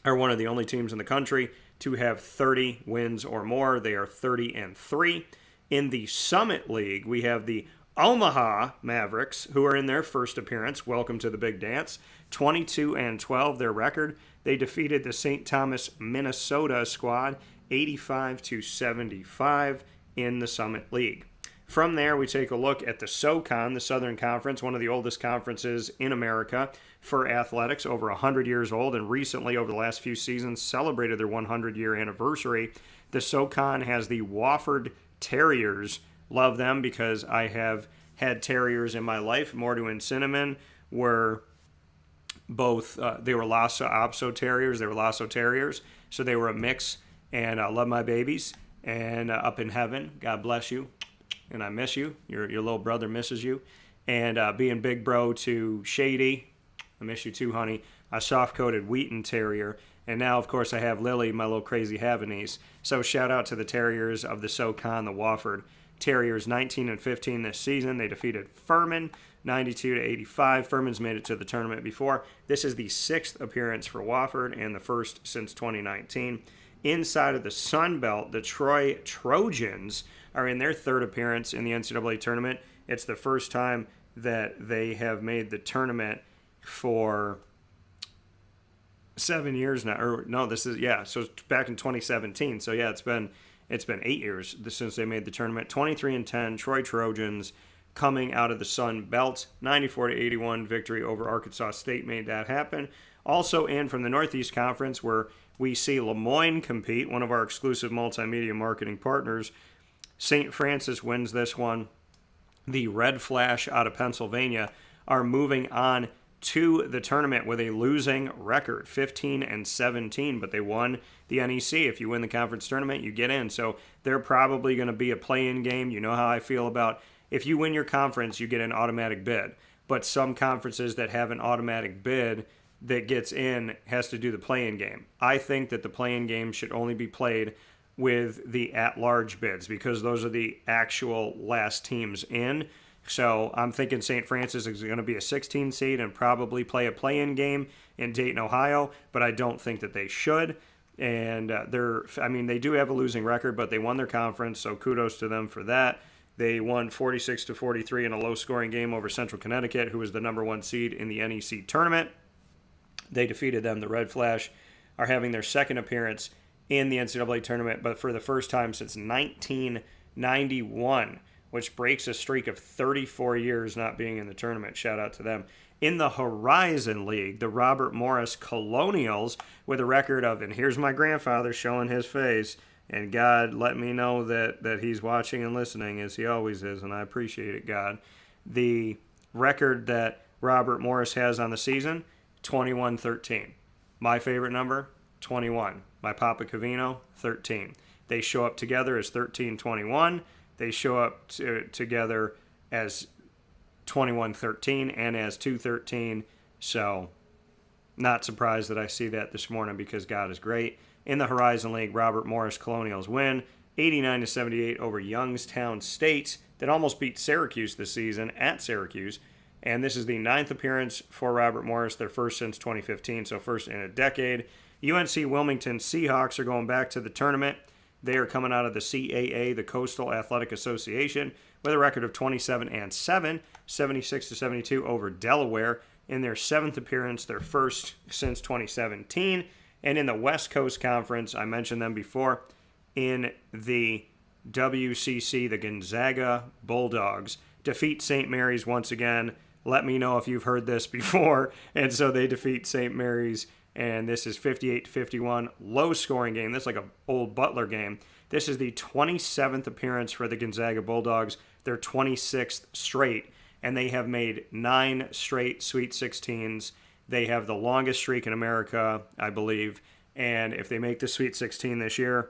are one of the only teams in the country to have 30 wins or more. They are 30-3. In the Summit League, we have the Omaha Mavericks, who are in their first appearance. Welcome to the Big Dance. 22-12, their record. They defeated the St. Thomas, Minnesota squad 85-75 in the Summit League. From there, we take a look at the SoCon, the Southern Conference, one of the oldest conferences in America for athletics, over 100 years old, and recently, over the last few seasons, celebrated their 100-year anniversary. The SoCon has the Wofford Terriers. Love them because I have had terriers in my life. Mordu and Cinnamon were both, they were Lhasa Apso Terriers. They were Lhasa Terriers, so they were a mix, and I love my babies. And up in heaven, God bless you, and I miss you. Your little brother misses you. And being big bro to Shady, I miss you too, honey, a soft-coated Wheaton Terrier. And now, of course, I have Lily, my little crazy Havanese. So shout out to the Terriers of the SoCon, the Wofford Terriers, 19-15 this season. They defeated Furman 92-85. Furman's made it to the tournament before. This is the 6th appearance for Wofford and the first since 2019. Inside of the Sun Belt, the Troy Trojans are in their 3rd appearance in the NCAA tournament. It's the first time that they have made the tournament for 7 years now. So it's back in 2017. So yeah, it's been 8 years since they made the tournament. 23-10, Troy Trojans coming out of the Sun Belt. 94-81 victory over Arkansas State made that happen. Also in from the Northeast Conference, where we see Moyne compete, one of our exclusive multimedia marketing partners. St. Francis wins this one. The Red Flash out of Pennsylvania are moving on to the tournament with a losing record, 15-17, but they won the NEC. If you win the conference tournament, you get in. So they're probably going to be a play-in game. You know how I feel about if you win your conference, you get an automatic bid. But some conferences that have an automatic bid that gets in has to do the play-in game. I think that the play-in game should only be played with the at-large bids because those are the actual last teams in. So I'm thinking St. Francis is going to be a 16 seed and probably play a play-in game in Dayton, Ohio, but I don't think that they should. And they do have a losing record, but they won their conference, so kudos to them for that. They won 46-43 in a low-scoring game over Central Connecticut, who was the number 1 seed in the NEC tournament. They defeated them. The Red Flash are having their second appearance in the NCAA tournament, but for the first time since 1991, which breaks a streak of 34 years not being in the tournament. Shout out to them. In the Horizon League, the Robert Morris Colonials, with a record of, and here's my grandfather showing his face, and God let me know that he's watching and listening, as he always is, and I appreciate it, God. The record that Robert Morris has on the season, 21-13. My favorite number, 21. My Papa Cavino, 13. They show up together as 13-21. They show up together as 21-13 and as 2-13. So, not surprised that I see that this morning because God is great. In the Horizon League, Robert Morris Colonials win 89-78 over Youngstown State that almost beat Syracuse this season at Syracuse. And this is the 9th appearance for Robert Morris, their first since 2015, so first in a decade. UNC Wilmington Seahawks are going back to the tournament. They are coming out of the CAA, the Coastal Athletic Association, with a record of 27-7, 76-72 over Delaware in their 7th appearance, their first since 2017. And in the West Coast Conference, I mentioned them before, in the WCC, the Gonzaga Bulldogs defeat St. Mary's once again. Let me know if you've heard this before. And so they defeat St. Mary's, and this is 58-51, low-scoring game. This is like an old Butler game. This is the 27th appearance for the Gonzaga Bulldogs, their 26th straight, and they have made 9 straight Sweet 16s. They have the longest streak in America, I believe, and if they make the Sweet 16 this year,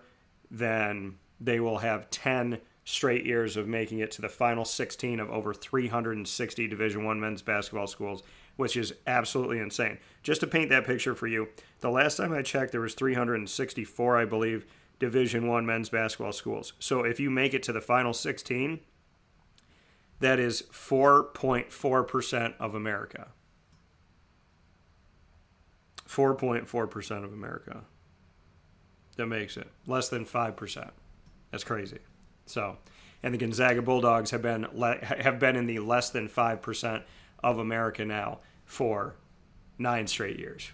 then they will have 10 straight years of making it to the final 16 of over 360 Division I men's basketball schools, which is absolutely insane. Just to paint that picture for you, the last time I checked, there was 364, I believe, Division I men's basketball schools. So if you make it to the final 16, that is 4.4% of America. 4.4% of America. That makes it less than 5%. That's crazy. So, and the Gonzaga Bulldogs have been in the less than 5% of America now for 9 straight years.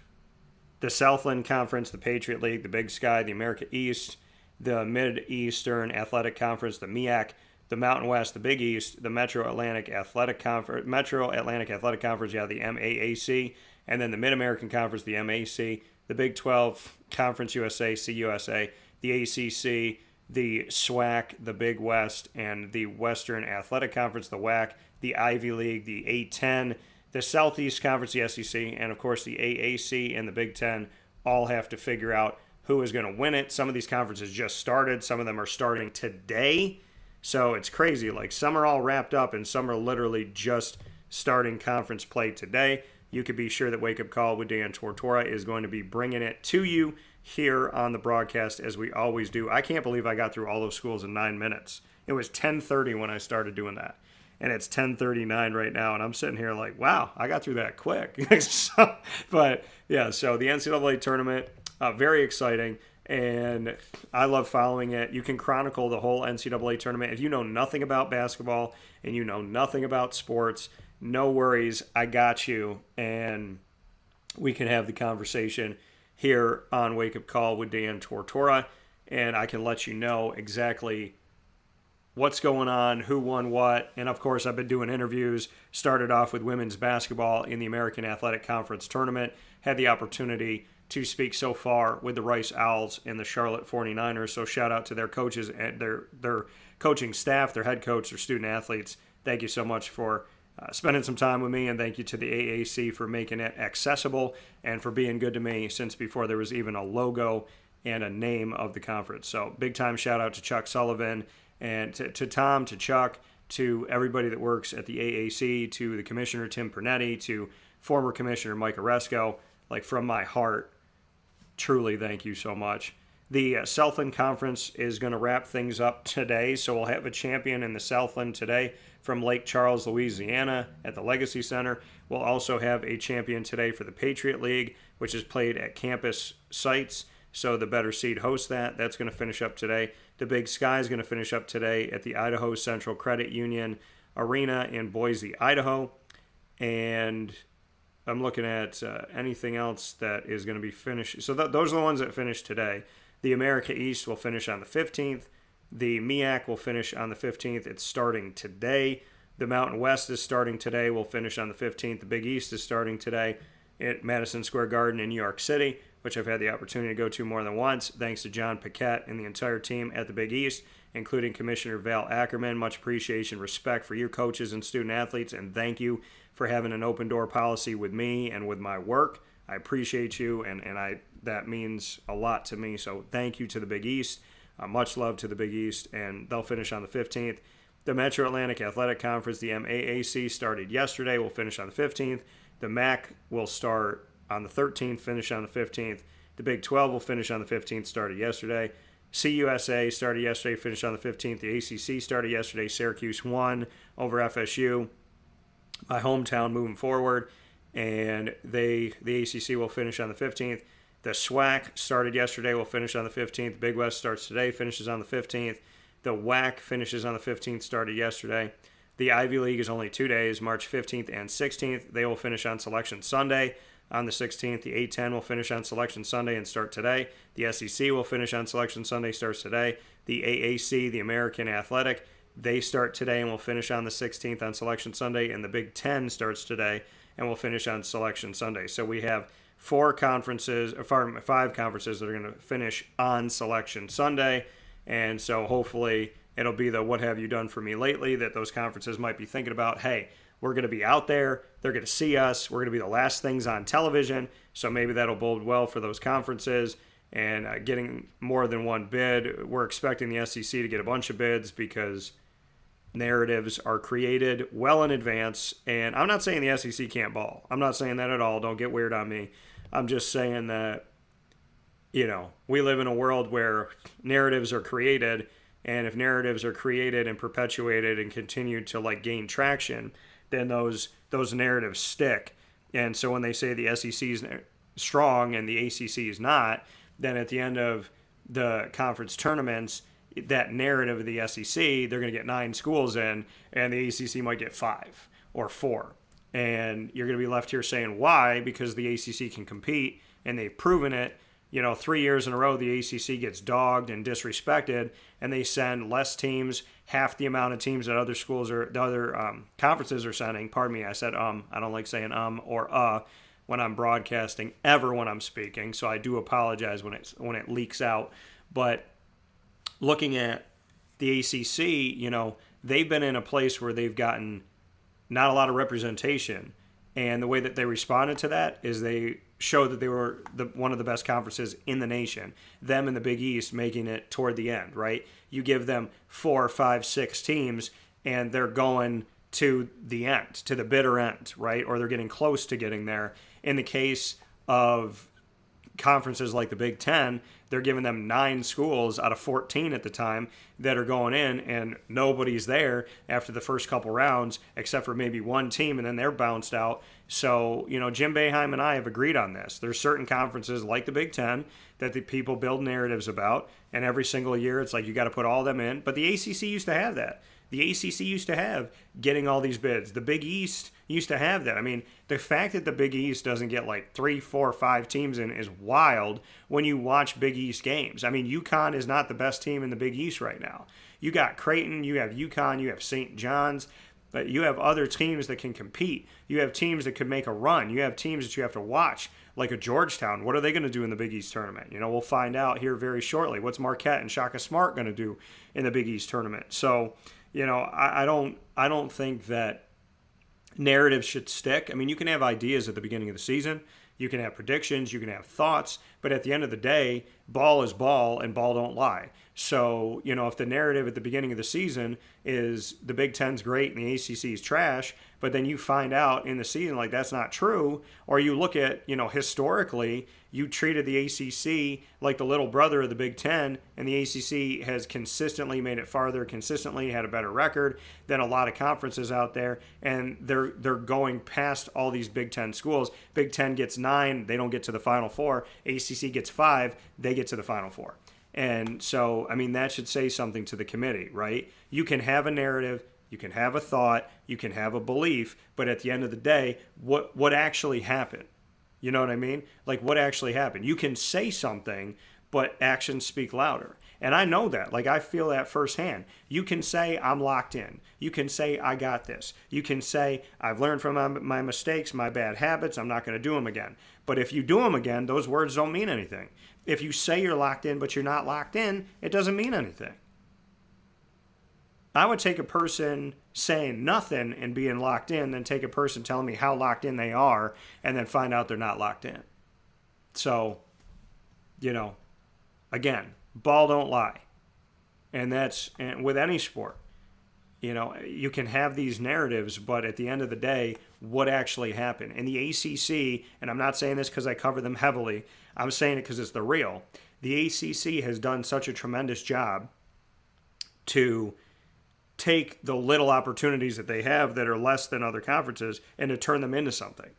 The Southland Conference, the Patriot League, the Big Sky, the America East, the Mid-Eastern Athletic Conference, the MEAC, the Mountain West, the Big East, the Metro Atlantic Athletic Conference, the MAAC, and then the Mid-American Conference, the MAC, the Big 12 Conference USA, CUSA, the ACC, the SWAC, the Big West, and the Western Athletic Conference, the WAC, the Ivy League, the A10, the Southeast Conference, the SEC, and of course the AAC and the Big Ten all have to figure out who is going to win it. Some of these conferences just started. Some of them are starting today. So it's crazy. Like, some are all wrapped up and some are literally just starting conference play today. You could be sure that Wake Up Call with Dan Tortora is going to be bringing it to you here on the broadcast, as we always do. I can't believe I got through all those schools in 9 minutes. It was 10:30 when I started doing that, and it's 10:39 right now, and I'm sitting here like, wow, I got through that quick. But yeah, so the NCAA tournament, very exciting, and I love following it. You can chronicle the whole NCAA tournament. If you know nothing about basketball and you know nothing about sports, no worries, I got you, and we can have the conversation here on Wake Up Call with Dan Tortora, and I can let you know exactly what's going on, who won what, and of course I've been doing interviews. Started off with women's basketball in the American Athletic Conference tournament, had the opportunity to speak so far with the Rice Owls and the Charlotte 49ers, so shout out to their coaches and their coaching staff, their head coach, their student athletes. Thank you so much for spending some time with me, and thank you to the AAC for making it accessible and for being good to me since before there was even a logo and a name of the conference. So big time shout out to Chuck Sullivan and to Tom, to Chuck, to everybody that works at the AAC, to the commissioner Tim Pernetti, to former commissioner Mike Oresco. Like, from my heart, truly thank you so much. The Southland Conference is going to wrap things up today, so we'll have a champion in the Southland today from Lake Charles, Louisiana at the Legacy Center. We'll also have a champion today for the Patriot League, which is played at campus sites, so the better seed hosts that. That's going to finish up today. The Big Sky is going to finish up today at the Idaho Central Credit Union Arena in Boise, Idaho. And I'm looking at anything else that is going to be finished. So those are the ones that finished today. The America East will finish on the 15th. The MEAC will finish on the 15th. It's starting today. The Mountain West is starting today. We'll finish on the 15th. The Big East is starting today at Madison Square Garden in New York City, which I've had the opportunity to go to more than once, thanks to John Paquette and the entire team at the Big East, including Commissioner Val Ackerman. Much appreciation, respect for your coaches and student athletes, and thank you for having an open door policy with me and with my work. I appreciate you, and that means a lot to me, so thank you to the Big East. Much love to the Big East, and they'll finish on the 15th. The Metro Atlantic Athletic Conference, the MAAC, started yesterday. We'll finish on the 15th. The MAC will start on the 13th, finish on the 15th. The Big 12 will finish on the 15th, started yesterday. CUSA started yesterday, finished on the 15th. The ACC started yesterday. Syracuse won over FSU. My hometown moving forward, and the ACC will finish on the 15th. The SWAC started yesterday, will finish on the 15th. Big West starts today, finishes on the 15th. The WAC finishes on the 15th, started yesterday. The Ivy League is only 2 days, March 15th and 16th. They will finish on Selection Sunday on the 16th. The A-10 will finish on Selection Sunday and start today. The SEC will finish on Selection Sunday, starts today. The AAC, the American Athletic, they start today and will finish on the 16th on Selection Sunday. And the Big 10 starts today and will finish on Selection Sunday. So we have five conferences that are going to finish on Selection Sunday. And so hopefully it'll be the what have you done for me lately that those conferences might be thinking about. Hey, we're going to be out there. They're going to see us. We're going to be the last things on television. So maybe that'll bode well for those conferences and getting more than one bid. We're expecting the SEC to get a bunch of bids because narratives are created well in advance. And I'm not saying the SEC can't ball. I'm not saying that at all. Don't get weird on me. I'm just saying that, we live in a world where narratives are created, and if narratives are created and perpetuated and continue to gain traction, then those narratives stick. And so when they say the SEC is strong and the ACC is not, then at the end of the conference tournaments, that narrative of the SEC, they're going to get 9 schools in, and the ACC might get 5 or 4. And you're going to be left here saying why, because the ACC can compete, and they've proven it. 3 years in a row, the ACC gets dogged and disrespected, and they send less teams, half the amount of teams that other schools or the other conferences are sending. Pardon me, I said I don't like saying or when I'm broadcasting, ever when I'm speaking, so I do apologize when it leaks out. But looking at the ACC, they've been in a place where they've gotten not a lot of representation, and the way that they responded to that is they showed that they were one of the best conferences in the nation. Them and the Big East making it toward the end, right? You give them 4, 5, 6 teams, and they're going to the end, to the bitter end, right? Or they're getting close to getting there. In the case of conferences like the Big Ten, they're giving them 9 schools out of 14 at the time that are going in, and nobody's there after the first couple rounds except for maybe one team, and then they're bounced out. So, Jim Boeheim and I have agreed on this. There's certain conferences like the Big Ten that the people build narratives about, and every single year it's like you got to put all of them in. But the ACC used to have that. The ACC used to have getting all these bids. The Big East used to have that. I mean, the fact that the Big East doesn't get 3, 4, 5 teams in is wild when you watch Big East games. I mean, UConn is not the best team in the Big East right now. You got Creighton, you have UConn, you have St. John's, but you have other teams that can compete. You have teams that could make a run. You have teams that you have to watch, like a Georgetown. What are they going to do in the Big East tournament? We'll find out here very shortly. What's Marquette and Shaka Smart going to do in the Big East tournament? So, I don't think that narratives should stick. I mean, you can have ideas at the beginning of the season. You can have predictions. You can have thoughts. But at the end of the day, ball is ball, and ball don't lie. So, if the narrative at the beginning of the season is the Big Ten's great and the ACC is trash, but then you find out in the season that's not true, or you look at, historically, you treated the ACC like the little brother of the Big Ten, and the ACC has consistently made it farther, consistently had a better record than a lot of conferences out there, and they're going past all these Big Ten schools. Big Ten gets 9, they don't get to the Final Four. ACC gets 5, they get to the Final Four. And so, I mean, that should say something to the committee, right? You can have a narrative, You can have a thought, you can have a belief, but at the end of the day, what actually happened? You know what I mean? Like, what actually happened? You can say something, but actions speak louder. And I know that. Like, I feel that firsthand. You can say, I'm locked in. You can say, I got this. You can say, I've learned from my mistakes, my bad habits. I'm not going to do them again. But if you do them again, those words don't mean anything. If you say you're locked in, but you're not locked in, it doesn't mean anything. I would take a person saying nothing and being locked in than take a person telling me how locked in they are and then find out they're not locked in. So, again, ball don't lie. And that's with any sport. You can have these narratives, but at the end of the day, what actually happened? In the ACC, and I'm not saying this because I cover them heavily, I'm saying it because it's the real. The ACC has done such a tremendous job to take the little opportunities that they have that are less than other conferences and to turn them into something.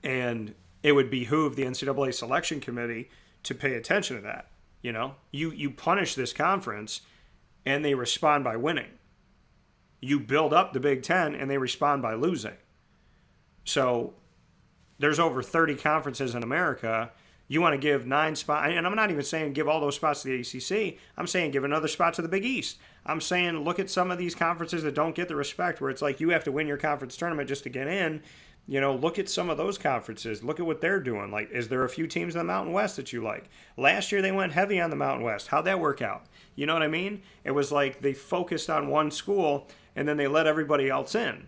And it would behoove the NCAA selection committee to pay attention to that. You punish this conference and they respond by winning. You build up the Big Ten and they respond by losing. So there's over 30 conferences in America. You want to give 9 spots, and I'm not even saying give all those spots to the ACC. I'm saying give another spot to the Big East. I'm saying look at some of these conferences that don't get the respect, where it's like you have to win your conference tournament just to get in. Look at some of those conferences. Look at what they're doing. Like, is there a few teams in the Mountain West that you like? Last year they went heavy on the Mountain West. How'd that work out? You know what I mean? It was like they focused on one school and then they let everybody else in.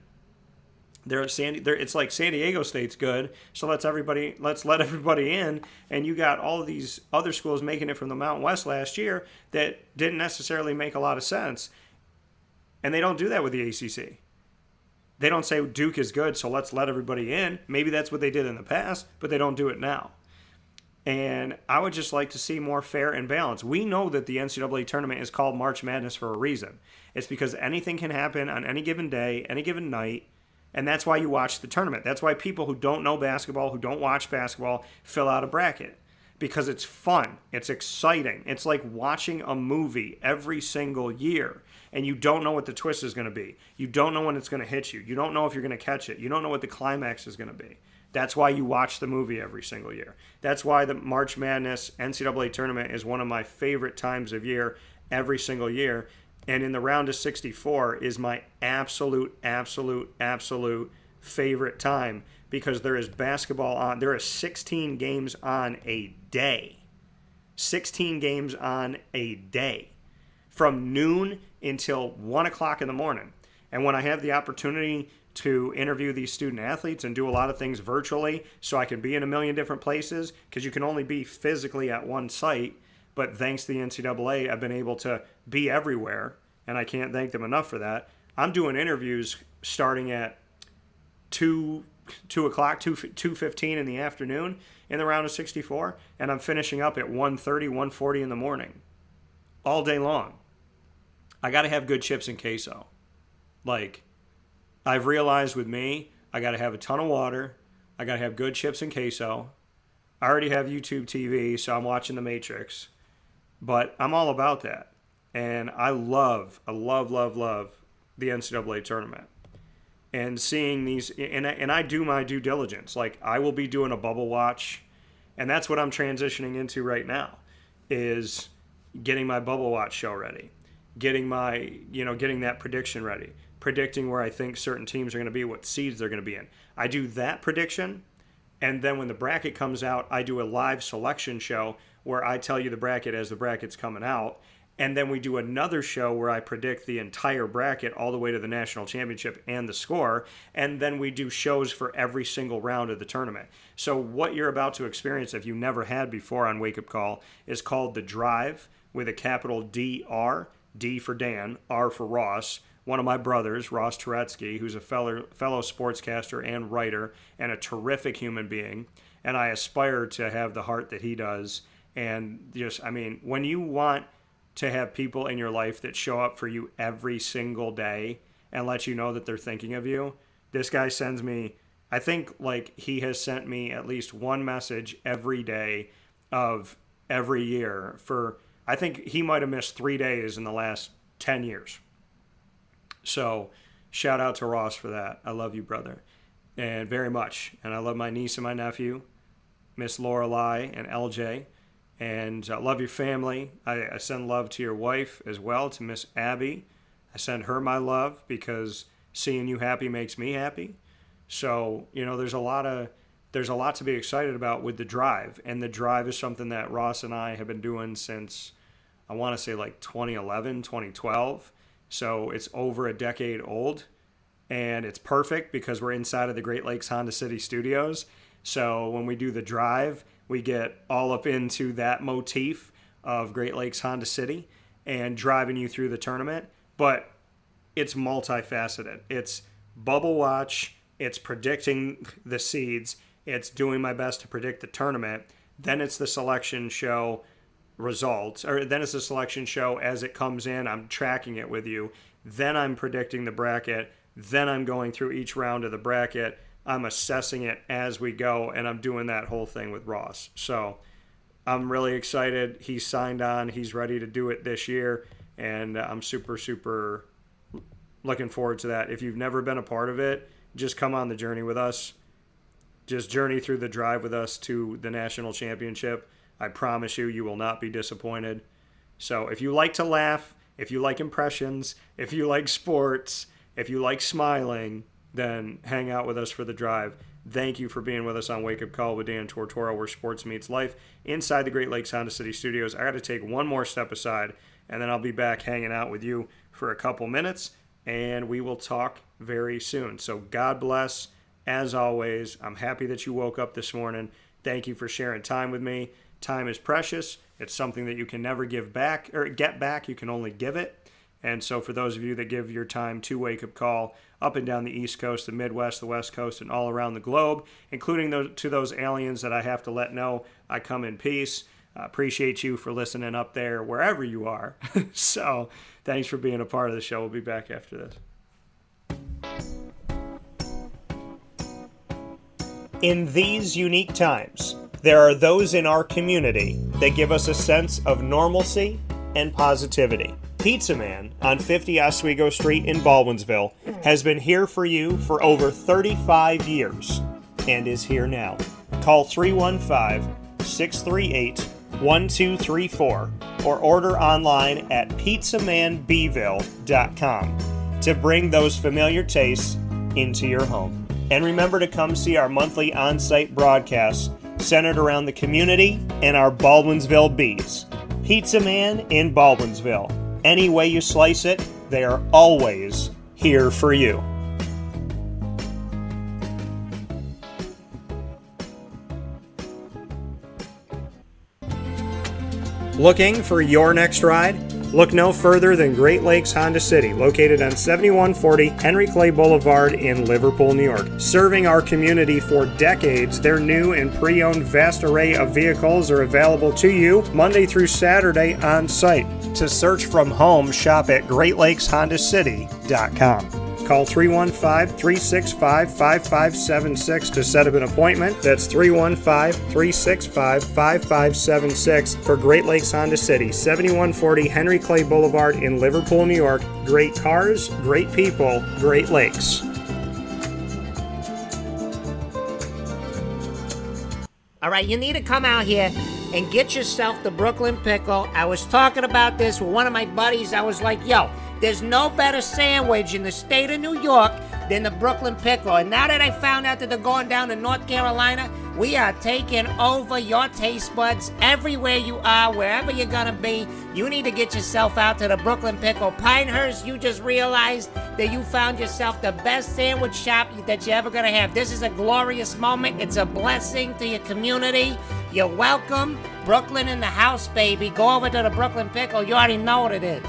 It's like San Diego State's good, so let's let everybody in. And you got all of these other schools making it from the Mountain West last year that didn't necessarily make a lot of sense. And they don't do that with the ACC. They don't say Duke is good, so let's let everybody in. Maybe that's what they did in the past, but they don't do it now. And I would just like to see more fair and balanced. We know that the NCAA tournament is called March Madness for a reason. It's because anything can happen on any given day, any given night. And that's why you watch the tournament. That's why people who don't know basketball, who don't watch basketball, fill out a bracket. Because it's fun. It's exciting. It's like watching a movie every single year. And you don't know what the twist is going to be. You don't know when it's going to hit you. You don't know if you're going to catch it. You don't know what the climax is going to be. That's why you watch the movie every single year. That's why the March Madness NCAA tournament is one of my favorite times of year every single year. And in the round of 64 is my absolute favorite time because there is basketball on. There are 16 games on a day. 16 games on a day. From noon until 1 o'clock in the morning. And when I have the opportunity to interview these student athletes and do a lot of things virtually so I can be in a million different places, because you can only be physically at one site, but thanks to the NCAA, I've been able to be everywhere, and I can't thank them enough for that. I'm doing interviews starting at 2 o'clock, 2:15 in the afternoon in the round of 64, and I'm finishing up at 1:30, 1:40 in the morning, all day long. I got to have good chips and queso. Like, I've realized with me, I got to have a ton of water. I got to have good chips and queso. I already have YouTube TV, so I'm watching The Matrix. But I'm all about that. And I love the NCAA tournament. And seeing these, and I do my due diligence. Like, I will be doing a bubble watch. And that's what I'm transitioning into right now, is getting my bubble watch show ready. Getting that prediction ready. Predicting where I think certain teams are going to be, what seeds they're going to be in. I do that prediction, and then when the bracket comes out, I do a live selection show where I tell you the bracket as the bracket's coming out, and then we do another show where I predict the entire bracket all the way to the national championship and the score, and then we do shows for every single round of the tournament. So what you're about to experience, if you never had before on Wake Up Call, is called The Drive, with a capital DR, D for Dan, R for Ross, one of my brothers, Ross Turetsky, who's a fellow sportscaster and writer and a terrific human being. And I aspire to have the heart that he does. And just, when you want to have people in your life that show up for you every single day and let you know that they're thinking of you, this guy sends me, I think he has sent me at least one message every day of every year for, I think he might have missed 3 days in the last 10 years. So shout out to Ross for that. I love you, brother, and very much. And I love my niece and my nephew, Miss Lorelei and LJ. And I love your family. I send love to your wife as well, to Miss Abby. I send her my love because seeing you happy makes me happy. So, there's a lot to be excited about with the drive. And the drive is something that Ross and I have been doing since, I want to say, like 2011, 2012. So it's over a decade old. And it's perfect because we're inside of the Great Lakes Honda City studios. So when we do the drive, we get all up into that motif of Great Lakes Honda City and driving you through the tournament. But it's multifaceted. It's bubble watch. It's predicting the seeds. It's doing my best to predict the tournament. Then it's the selection show results. Or then it's the selection show as it comes in. I'm tracking it with you. Then I'm predicting the bracket. Then I'm going through each round of the bracket. I'm assessing it as we go, and I'm doing that whole thing with Ross. So I'm really excited. He's signed on. He's ready to do it this year, and I'm super, super looking forward to that. If you've never been a part of it, just come on the journey with us. Just journey through the drive with us to the national championship. I promise you will not be disappointed. So if you like to laugh, if you like impressions, if you like sports, if you like smiling, then hang out with us for the drive. Thank you for being with us on Wake Up Call with Dan Tortora, where sports meets life, inside the Great Lakes Honda City Studios. I got to take one more step aside, and then I'll be back hanging out with you for a couple minutes, and we will talk very soon. So God bless. As always, I'm happy that you woke up this morning. Thank you for sharing time with me. Time is precious. It's something that you can never give back or get back. You can only give it. And so for those of you that give your time to Wake Up Call up and down the East Coast, the Midwest, the West Coast, and all around the globe, including those aliens that I have to let know I come in peace, appreciate you for listening up there wherever you are. So thanks for being a part of the show. We'll be back after this. In these unique times, there are those in our community that give us a sense of normalcy and positivity. Pizza Man on 50 Oswego Street in Baldwinsville has been here for you for over 35 years and is here now. Call 315-638-1234 or order online at pizzamanbville.com to bring those familiar tastes into your home. And remember to come see our monthly on-site broadcasts centered around the community and our Baldwinsville Bees. Pizza Man in Baldwinsville. Any way you slice it, they are always here for you. Looking for your next ride? Look no further than Great Lakes Honda City, located on 7140 Henry Clay Boulevard in Liverpool, New York. Serving our community for decades, their new and pre-owned vast array of vehicles are available to you Monday through Saturday on site. To search from home, shop at GreatLakesHondaCity.com. Call 315-365-5576 to set up an appointment. That's 315-365-5576 for Great Lakes Honda City, 7140 Henry Clay Boulevard in Liverpool, New York. Great cars, great people, Great Lakes. All right, you need to come out here and get yourself the Brooklyn Pickle. I was talking about this with one of my buddies. I was like, yo, there's no better sandwich in the state of New York than the Brooklyn Pickle. And now that I found out that they're going down to North Carolina, we are taking over your taste buds everywhere you are, wherever you're going to be. You need to get yourself out to the Brooklyn Pickle. Pinehurst, you just realized that you found yourself the best sandwich shop that you're ever going to have. This is a glorious moment. It's a blessing to your community. You're welcome. Brooklyn in the house, baby. Go over to the Brooklyn Pickle. You already know what it is.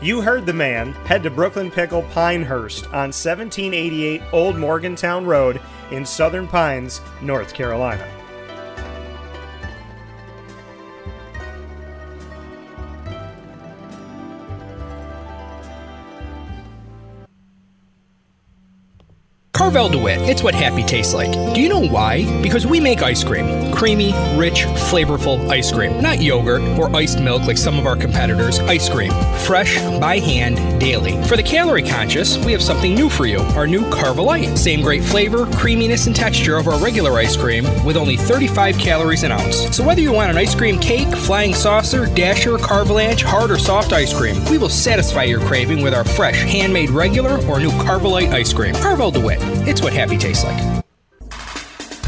You heard the man. Head to Brooklyn Pickle Pinehurst on 1788 Old Morgantown Road in Southern Pines, North Carolina. Carvel DeWitt, it's what happy tastes like. Do you know why? Because we make ice cream. creamy, rich, flavorful ice cream. Not yogurt or iced milk like some of our competitors. Ice cream. Fresh, by hand, daily. For the calorie conscious, we have something new for you. Our new Carvalite. Same great flavor, creaminess, and texture of our regular ice cream with only 35 calories an ounce. So whether you want an ice cream cake, flying saucer, dasher, carvalanche, hard or soft ice cream, we will satisfy your craving with our fresh, handmade regular or new Carvalite ice cream. Carvel DeWitt. It's what happy tastes like.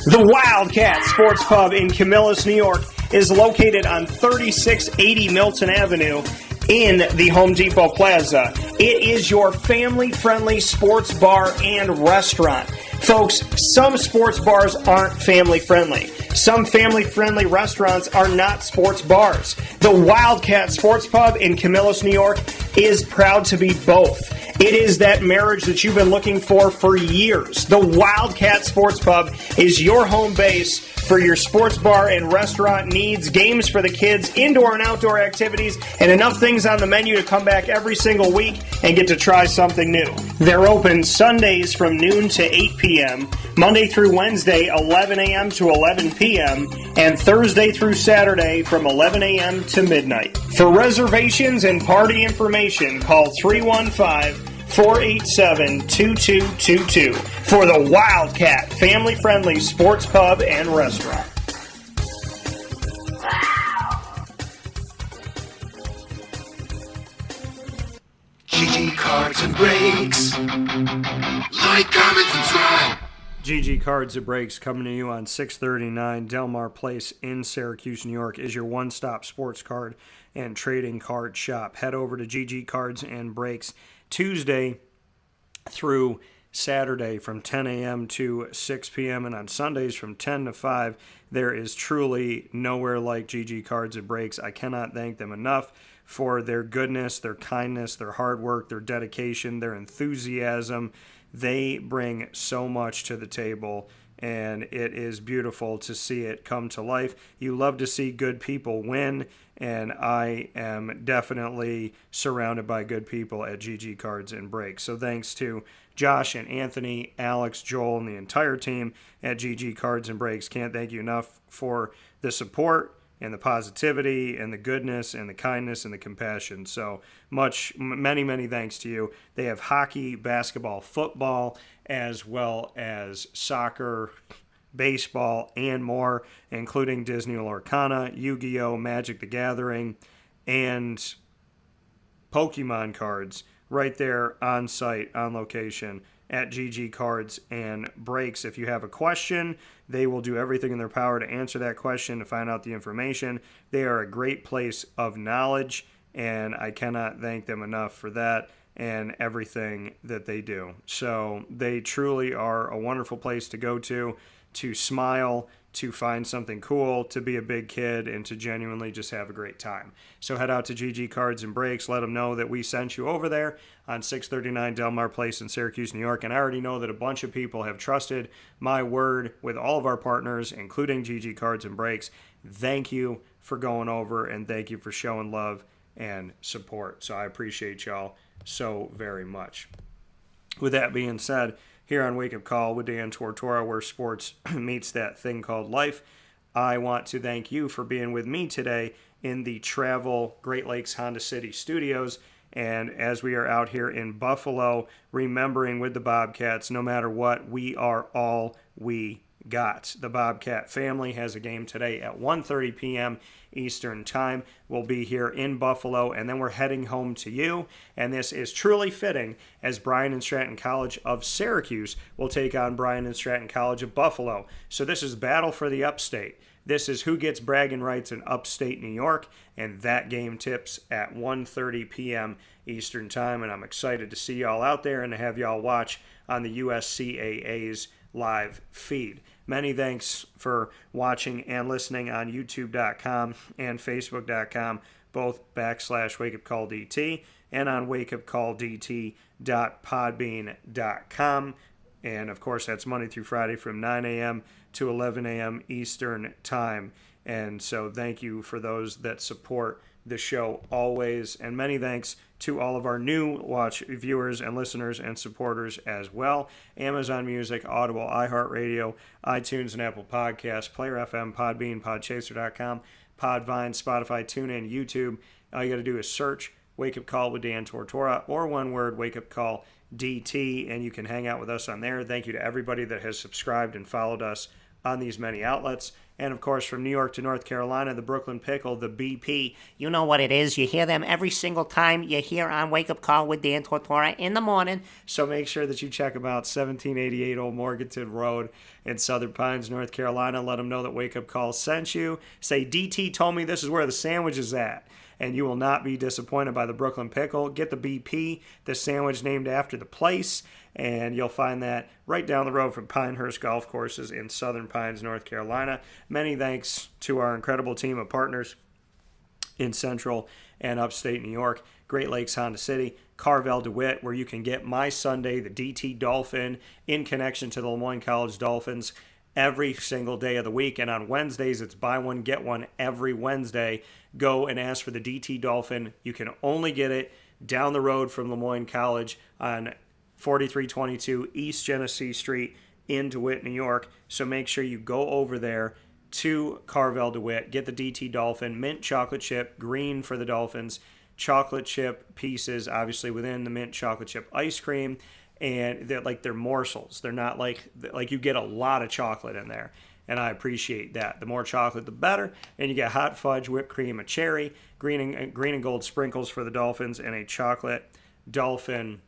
The Wildcat Sports Pub in Camillus, New York is located on 3680 Milton Avenue in the Home Depot Plaza. It is your family-friendly sports bar and restaurant. Folks, some sports bars aren't family-friendly. Some family-friendly restaurants are not sports bars. The Wildcat Sports Pub in Camillus, New York is proud to be both. It is that marriage that you've been looking for years. The Wildcat Sports Pub is your home base for your sports bar and restaurant needs, games for the kids, indoor and outdoor activities, and enough things on the menu to come back every single week and get to try something new. They're open Sundays from noon to 8 p.m., Monday through Wednesday, 11 a.m. to 11 p.m., and Thursday through Saturday from 11 a.m. to midnight. For reservations and party information, call 315-487-2222 for the Wildcat family-friendly sports pub and restaurant. GG Cards and Breaks. Like, comment, subscribe. GG Cards and Breaks coming to you on 639 Delmar Place in Syracuse, New York is your one-stop sports card and trading card shop. Head over to GG Cards and Breaks Tuesday through Saturday from 10 a.m. to 6 p.m. and on Sundays from 10 to 5. There is truly nowhere like GG Cards and Breaks. I cannot thank them enough for their goodness, their kindness, their hard work, their dedication, their enthusiasm. They bring so much to the table, and it is beautiful to see it come to life. You love to see good people win, and I am definitely surrounded by good people at GG Cards and Breaks. So thanks to Josh and Anthony, Alex, Joel, and the entire team at GG Cards and Breaks. Can't thank you enough for the support and the positivity and the goodness and the kindness and the compassion. So many thanks to you. They have hockey, basketball, football, as well as soccer, baseball, and more, including Disney Lorcana, Yu-Gi-Oh!, Magic the Gathering, and Pokemon cards right there on site, on location at GG Cards and Breaks. If you have a question, they will do everything in their power to answer that question, to find out the information. They are a great place of knowledge, and I cannot thank them enough for that and everything that they do. So they truly are a wonderful place to go to smile, to find something cool, to be a big kid, and to genuinely just have a great time. So head out to GG Cards and Breaks. Let them know that we sent you over there on 639 Delmar Place in Syracuse, New York. And I already know that a bunch of people have trusted my word with all of our partners, including GG Cards and Breaks. Thank you for going over, and thank you for showing love and support. So I appreciate y'all so very much. With that being said, here on Wake Up Call with Dan Tortora, where sports meets that thing called life, I want to thank you for being with me today in the Travel Great Lakes Honda City studios. And as we are out here in Buffalo, remembering with the Bobcats, no matter what, we are all we got. The Bobcat family has a game today at 1:30 p.m. Eastern Time. We'll be here in Buffalo, and then we're heading home to you. And this is truly fitting, as Bryan and Stratton College of Syracuse will take on Bryan and Stratton College of Buffalo. So this is battle for the upstate. This is who gets bragging rights in upstate New York, and that game tips at 1:30 p.m. Eastern Time. And I'm excited to see y'all out there and to have y'all watch on the USCAA's live feed. Many thanks for watching and listening on youtube.com and facebook.com, both /WakeUpCallDT, and on wakeupcalldt.podbean.com. And of course, that's Monday through Friday from 9 a.m. to 11 a.m. Eastern Time. And so thank you for those that support the show always. And many thanks to all of our new watch viewers and listeners and supporters as well. Amazon Music, Audible, iHeartRadio, iTunes and Apple Podcasts, Player FM, Podbean, Podchaser.com, Podvine, Spotify, TuneIn, YouTube. All you got to do is search Wake Up Call with Dan Tortora, or one word, Wake Up Call DT, and you can hang out with us on there. Thank you to everybody that has subscribed and followed us on these many outlets. And of course, from New York to North Carolina, the Brooklyn Pickle, the BP. You know what it is. You hear them every single time you hear on Wake Up Call with Dan Tortora in the morning. So make sure that you check them out, 1788 Old Morganton Road in Southern Pines, North Carolina. Let them know that Wake Up Call sent you. Say, DT told me this is where the sandwich is at. And you will not be disappointed by the Brooklyn Pickle. Get the BP, the sandwich named after the place, and you'll find that right down the road from Pinehurst Golf Courses in Southern Pines, North Carolina. Many thanks to our incredible team of partners in Central and Upstate New York. Great Lakes Honda City, Carvel DeWitt, where you can get My Sunday, the DT Dolphin, in connection to the Moyne College Dolphins every single day of the week. And on Wednesdays, it's buy one, get one every Wednesday. Go and ask for the DT Dolphin. You can only get it down the road from Moyne College on 4322 East Genesee Street in DeWitt, New York. So make sure you go over there to Carvel DeWitt, get the DT Dolphin, mint chocolate chip, green for the Dolphins, chocolate chip pieces, obviously within the mint chocolate chip ice cream. And they're morsels. They're not like you get a lot of chocolate in there. And I appreciate that. The more chocolate, the better. And you get hot fudge, whipped cream, a cherry, green and gold sprinkles for the Dolphins, and a chocolate dolphin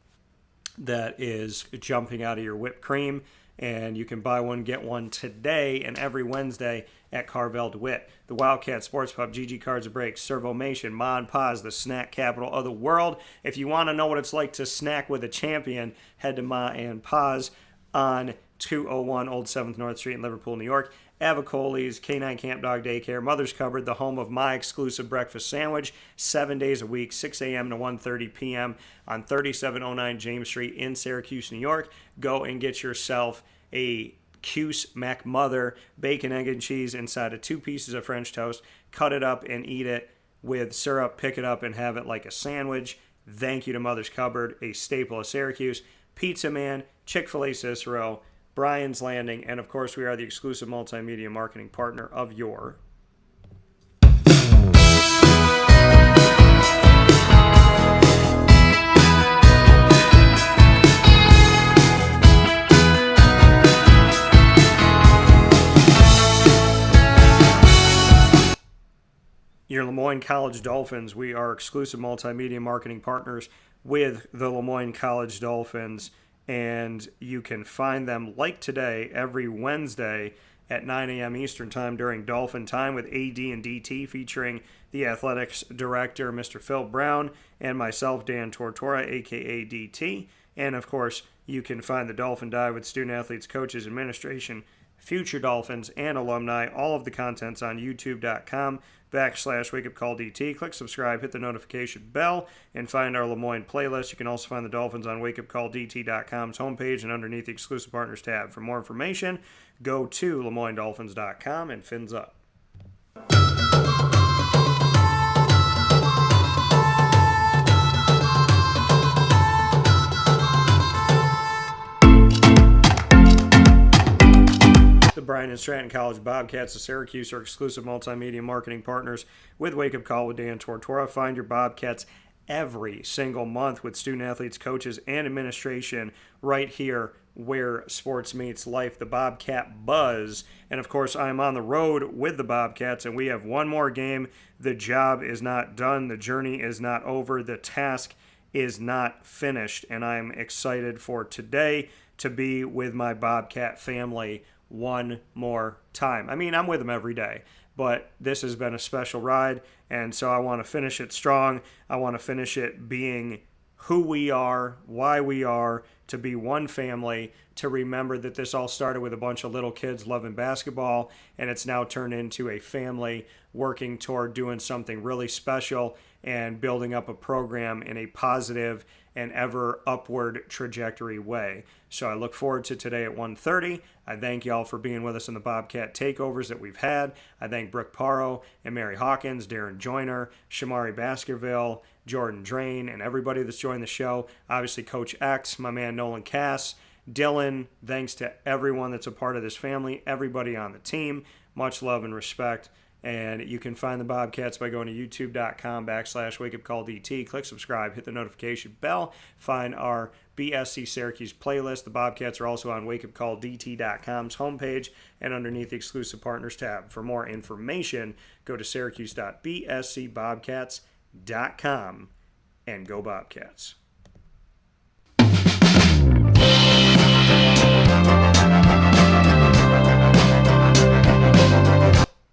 that is jumping out of your whipped cream. And you can buy one, get one today and every Wednesday at Carvel DeWitt. The Wildcat Sports Pub, GG Cards and Breaks, Servomation, Ma and Pa's, the snack capital of the world. If you want to know what it's like to snack with a champion, head to Ma and Pa's on 201 Old 7th North Street in Liverpool, New York. Avicoli's, Canine Camp Dog Daycare, Mother's Cupboard, the home of my exclusive breakfast sandwich, 7 days a week, 6 a.m. to 1:30 p.m. on 3709 James Street in Syracuse, New York. Go and get yourself a Cuse McMother bacon, egg, and cheese inside of 2 pieces of French toast. Cut it up and eat it with syrup. Pick it up and have it like a sandwich. Thank you to Mother's Cupboard, a staple of Syracuse. Pizza Man, Chick-fil-A Cicero, Brian's Landing, and of course we are the exclusive multimedia marketing partner of your Moyne College Dolphins. We are exclusive multimedia marketing partners with the Moyne College Dolphins, and you can find them like today every Wednesday at 9 a.m. Eastern Time during Dolphin Time with AD and DT, featuring the athletics director, Mr. Phil Brown, and myself, Dan Tortora, a.k.a. DT. And, of course, you can find the Dolphin Dive with student athletes, coaches, administration, future Dolphins, and alumni. All of the content's on youtube.com/wakeupcalldt. Click subscribe, hit the notification bell, and find our Lemoyne playlist. You can also find the Dolphins on wakeupcalldt.com's homepage and underneath the exclusive partners tab. For more information, go to lemoynedolphins.com and fins up. The Bryan and Stratton College Bobcats of Syracuse are exclusive multimedia marketing partners with Wake Up Call with Dan Tortora. Find your Bobcats every single month with student athletes, coaches, and administration right here where sports meets life, the Bobcat Buzz. And of course, I'm on the road with the Bobcats, and we have one more game. The job is not done. The journey is not over. The task is not finished. And I'm excited for today to be with my Bobcat family one more time. I mean, I'm with them every day, but this has been a special ride, and so I want to finish it strong. I want to finish it being who we are, why we are, to be one family, to remember that this all started with a bunch of little kids loving basketball, and it's now turned into a family working toward doing something really special and building up a program in a positive and ever upward trajectory way. So I look forward to today at 1:30. I thank y'all for being with us in the Bobcat takeovers that we've had. I thank Brooke Paro and Mary Hawkins, Darren Joyner, Shamari Baskerville, Jordan Drain, and everybody that's joined the show. Obviously, Coach X, my man Nolan Cass, Dylan, thanks to everyone that's a part of this family, everybody on the team. Much love and respect. And you can find the Bobcats by going to youtube.com/wakeupcalldt. Click subscribe, hit the notification bell, find our BSC Syracuse playlist. The Bobcats are also on wakeupcalldt.com's homepage and underneath the exclusive partners tab. For more information, go to syracuse.bscbobcats.com and go Bobcats.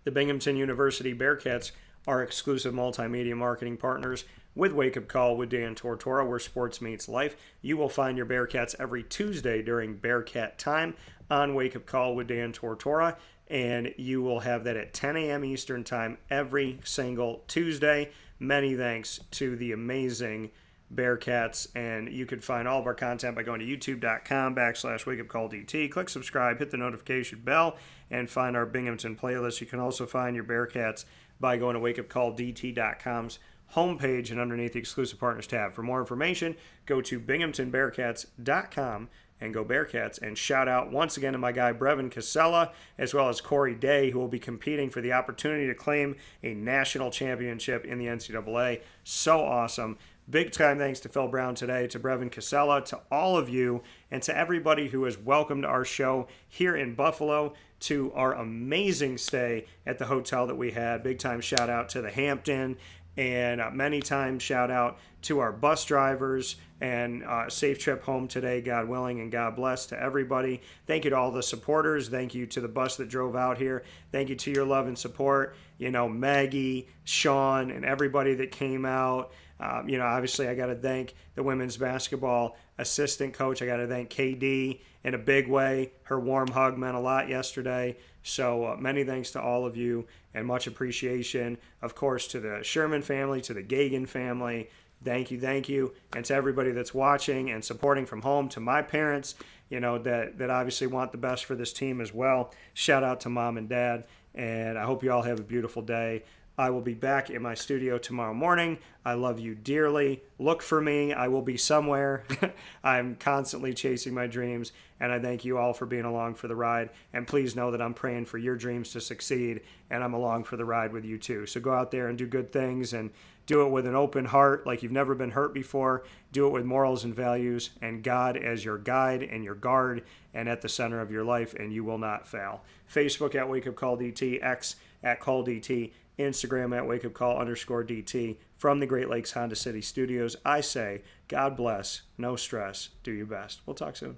The Binghamton University Bearcats are exclusive multimedia marketing partners with Wake Up Call with Dan Tortora, where sports meets life. You will find your Bearcats every Tuesday during Bearcat Time on Wake Up Call with Dan Tortora, and you will have that at 10 a.m. Eastern Time every single Tuesday. Many thanks to the amazing Bearcats, and you can find all of our content by going to youtube.com/wakeupcalldt. Click subscribe, hit the notification bell, and find our Binghamton playlist. You can also find your Bearcats by going to wakeupcalldt.com's homepage and underneath the exclusive partners tab. For more information, go to binghamtonbearcats.com and go Bearcats. And shout out once again to my guy Brevin Cassella, as well as Corey Day, who will be competing for the opportunity to claim a national championship in the NCAA. So awesome. Big time thanks to Phil Brown today, to Brevin Cassella, to all of you, and to everybody who has welcomed our show here in Buffalo, to our amazing stay at the hotel that we had. Big time shout out to the Hampton, and many times shout out to our bus drivers, and safe trip home today, God willing, and God bless to everybody. Thank you to all the supporters. Thank you to the bus that drove out here. Thank you to your love and support. You know, Maggie, Sean, and everybody that came out. Obviously I got to thank the women's basketball assistant coach. I got to thank KD in a big way. Her warm hug meant a lot yesterday. So many thanks to all of you and much appreciation, of course, to the Sherman family, to the Gagan family. Thank you. And to everybody that's watching and supporting from home, to my parents, that obviously want the best for this team as well. Shout out to Mom and Dad. And I hope you all have a beautiful day. I will be back in my studio tomorrow morning. I love you dearly. Look for me. I will be somewhere. I'm constantly chasing my dreams, and I thank you all for being along for the ride. And please know that I'm praying for your dreams to succeed, and I'm along for the ride with you too. So go out there and do good things, and do it with an open heart like you've never been hurt before. Do it with morals and values, and God as your guide and your guard and at the center of your life, and you will not fail. Facebook at WakeUpCallDT, X at CallDT, Instagram at wakeupcall_DT. From the Great Lakes Honda City Studios, I say, God bless, no stress, do your best. We'll talk soon.